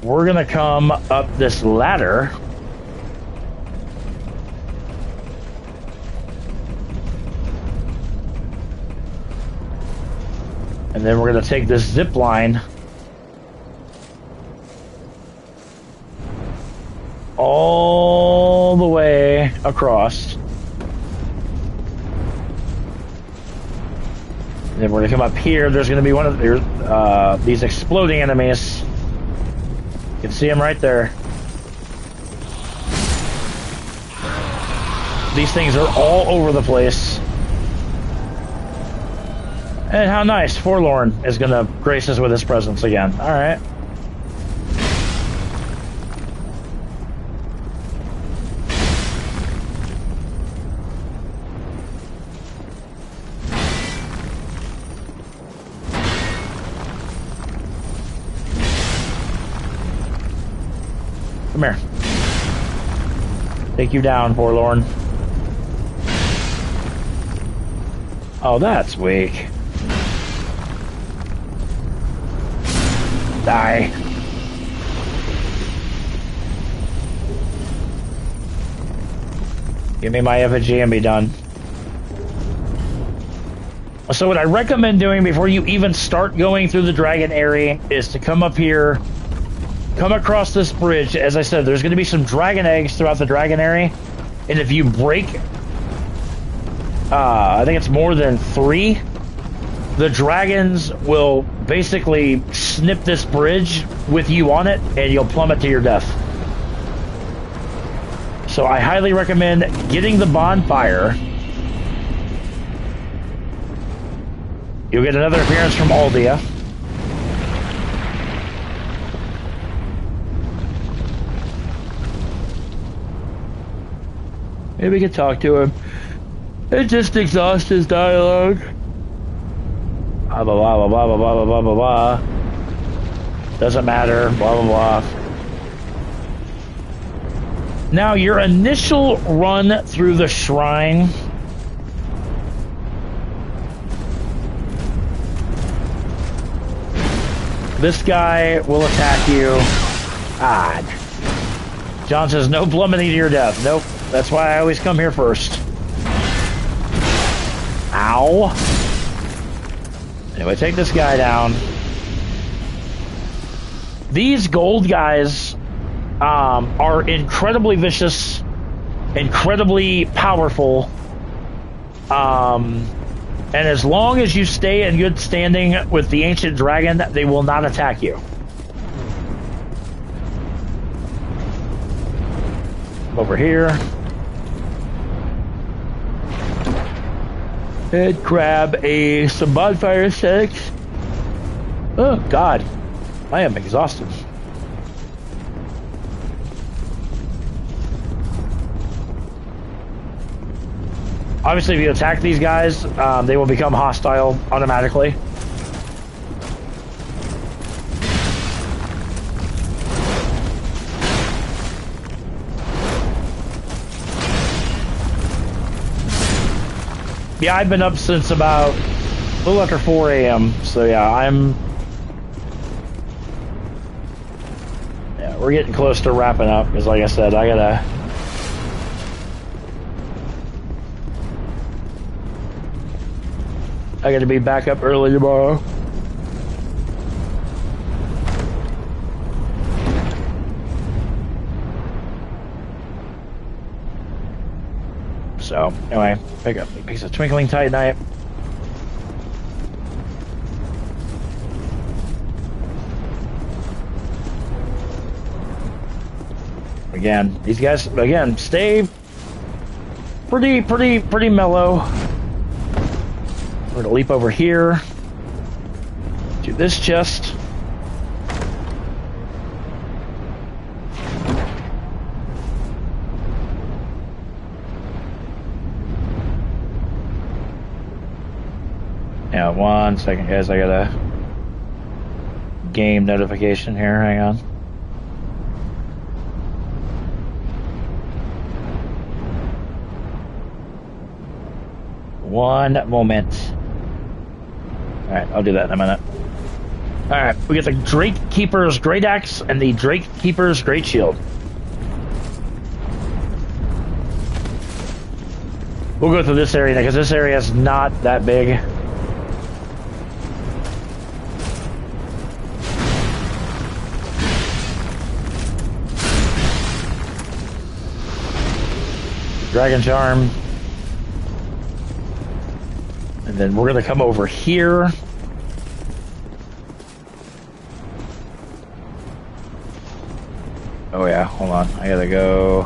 We're gonna come up this ladder. And then we're gonna take this zip line all the way across. Then we're gonna come up here. There's gonna be one of these exploding enemies. You can see them right there. These things are all over the place. And how nice, Forlorn is gonna grace us with his presence again. All right. Come here. Take you down, Forlorn. Oh, that's weak. Die. Give me my effigy and be done. So what I recommend doing before you even start going through the dragon area is to come up here, come across this bridge. As I said, there's going to be some dragon eggs throughout the dragon area, and if you break, I think it's more than 3, the dragons will basically snip this bridge with you on it, and you'll plummet to your death. So I highly recommend getting the bonfire. You'll get another appearance from Aldia. Maybe we can talk to him. It just exhausts his dialogue. Blah, blah, blah, blah, blah, blah, blah, blah, blah. Doesn't matter. Blah, blah, blah. Now, your initial run through the shrine. This guy will attack you. Ah. John says, no plummeting to your death. Nope. That's why I always come here first. Ow. Anyway, take this guy down. These gold guys are incredibly vicious, incredibly powerful, and as long as you stay in good standing with the ancient dragon, they will not attack you. Over here. And grab some bonfire sticks. Oh God, I am exhausted. Obviously, if you attack these guys, they will become hostile automatically. Yeah, I've been up since about a little after 4 a.m. So yeah, we're getting close to wrapping up because, like I said, I gotta be back up early tomorrow. So anyway, pick up a piece of twinkling titanite. Again, these guys stay pretty mellow. We're gonna leap over here to this chest. Yeah, 1 second, guys. I got a game notification here. Hang on. One moment. Alright, I'll do that in a minute. Alright, we get the Drake Keeper's Great Axe and the Drake Keeper's Great Shield. We'll go through this area because this area is not that big. Dragon Charm. And then we're going to come over here. Oh yeah, hold on. I gotta go.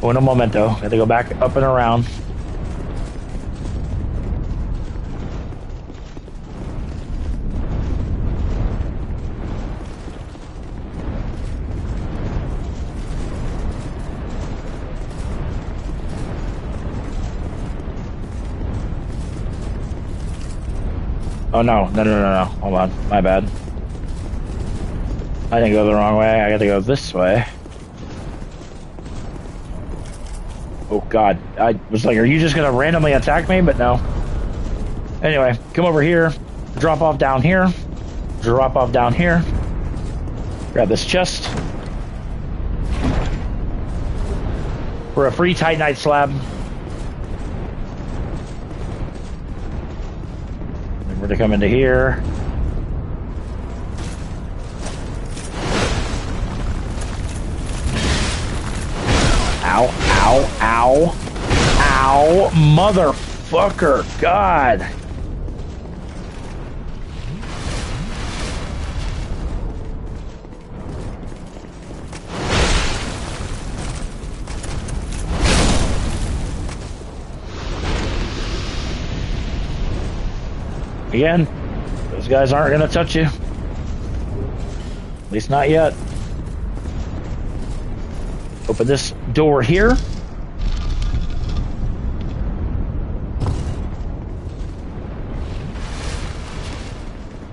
Un momento. I gotta go back up and around. Oh no, no. Hold on. My bad. I didn't go the wrong way. I gotta go this way. Oh god. I was like, are you just gonna randomly attack me? But no. Anyway, come over here. Drop off down here. Drop off down here. Grab this chest. For a free Titanite slab. And we're to come into here. Ow, ow, ow. Ow, motherfucker. God. Again, those guys aren't going to touch you. At least not yet. Open this door here.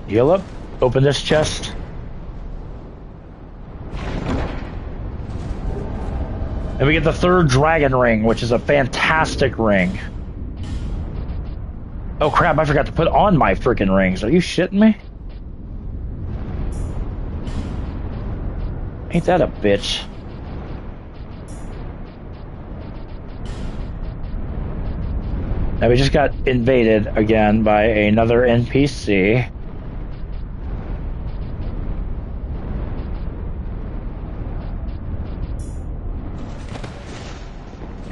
Heal up. Open this chest. And we get the third dragon ring, which is a fantastic ring. Oh crap, I forgot to put on my freaking rings. Are you shitting me? Ain't that a bitch? Now we just got invaded again by another NPC.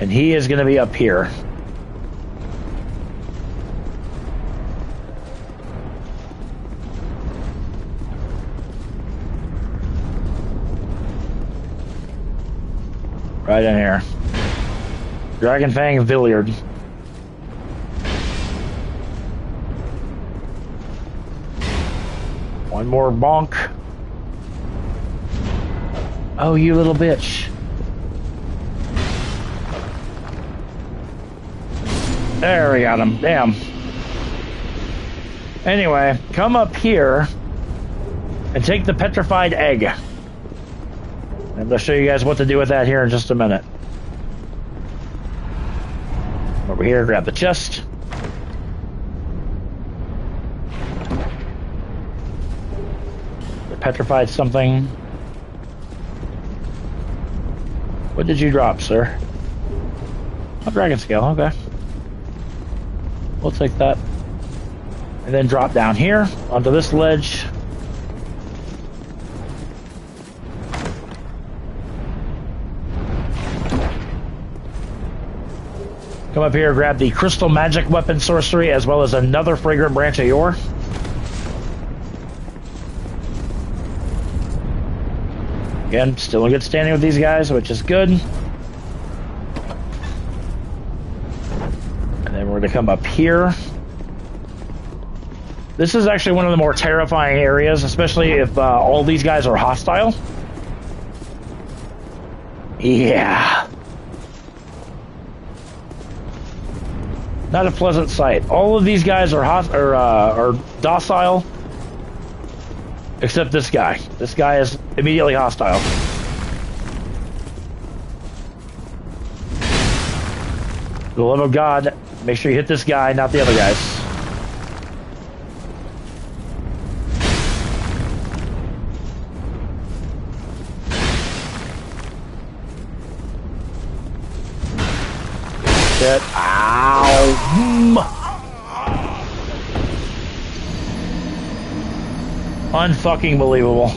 And he is going to be up here. Right in here. Dragon Fang Villiard. One more bonk. Oh, you little bitch. There, we got him. Damn. Anyway, come up here and take the petrified egg. I'm going to show you guys what to do with that here in just a minute. Over here, grab the chest. The petrified something. What did you drop, sir? Oh, dragon scale, okay. We'll take that. And then drop down here onto this ledge. Come up here, grab the crystal magic weapon sorcery, as well as another fragrant branch of yore. Again, still in good standing with these guys, which is good. And then we're going to come up here. This is actually one of the more terrifying areas, especially if all these guys are hostile. Yeah. Not a pleasant sight. All of these guys are docile, except this guy. This guy is immediately hostile. For the love of God, make sure you hit this guy, not the other guys. Shit. Ow. Unfucking believable.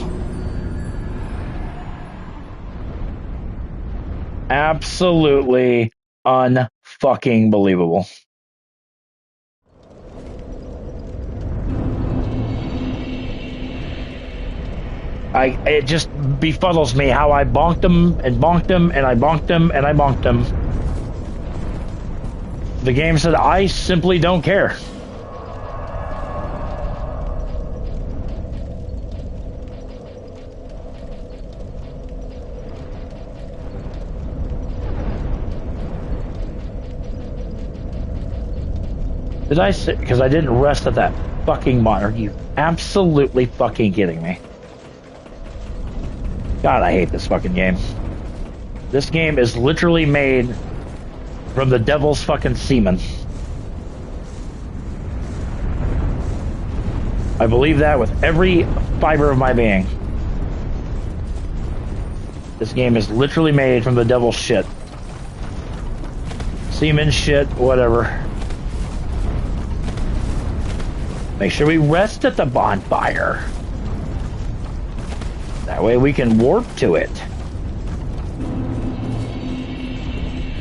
Absolutely unfucking believable. It just befuddles me how I bonked him and bonked him and I bonked him and I bonked him. The game said, I simply don't care. Did I sit? Because I didn't rest at that fucking monitor. Are you absolutely fucking kidding me? God, I hate this fucking game. This game is literally made from the devil's fucking semen. I believe that with every fiber of my being. This game is literally made from the devil's shit. Semen shit, whatever. Make sure we rest at the bonfire. That way we can warp to it.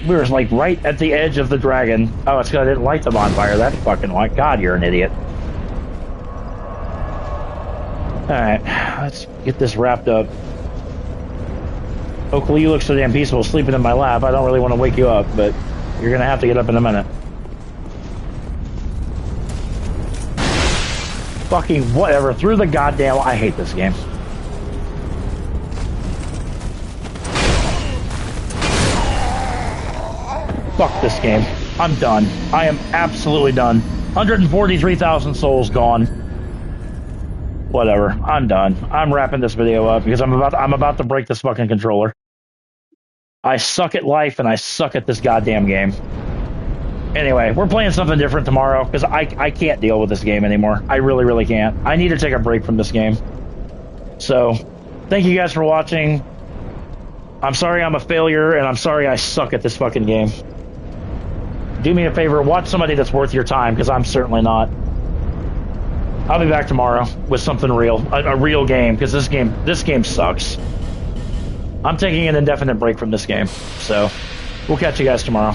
We were like right at the edge of the dragon. Oh, it's because I didn't light the bonfire. That's fucking like God, you're an idiot. Alright, let's get this wrapped up. Hopefully you look so damn peaceful sleeping in my lap. I don't really want to wake you up, but you're gonna have to get up in a minute. Fucking whatever. Through the goddamn... I hate this game. Fuck this game. I'm done. I am absolutely done. 143,000 souls gone. Whatever. I'm done. I'm wrapping this video up because I'm about to break this fucking controller. I suck at life and I suck at this goddamn game. Anyway, we're playing something different tomorrow because I can't deal with this game anymore. I really, really can't. I need to take a break from this game. So, thank you guys for watching. I'm sorry I'm a failure and I'm sorry I suck at this fucking game. Do me a favor, watch somebody that's worth your time, because I'm certainly not. I'll be back tomorrow with something real, a real game, because this game sucks. I'm taking an indefinite break from this game, so We'll catch you guys tomorrow.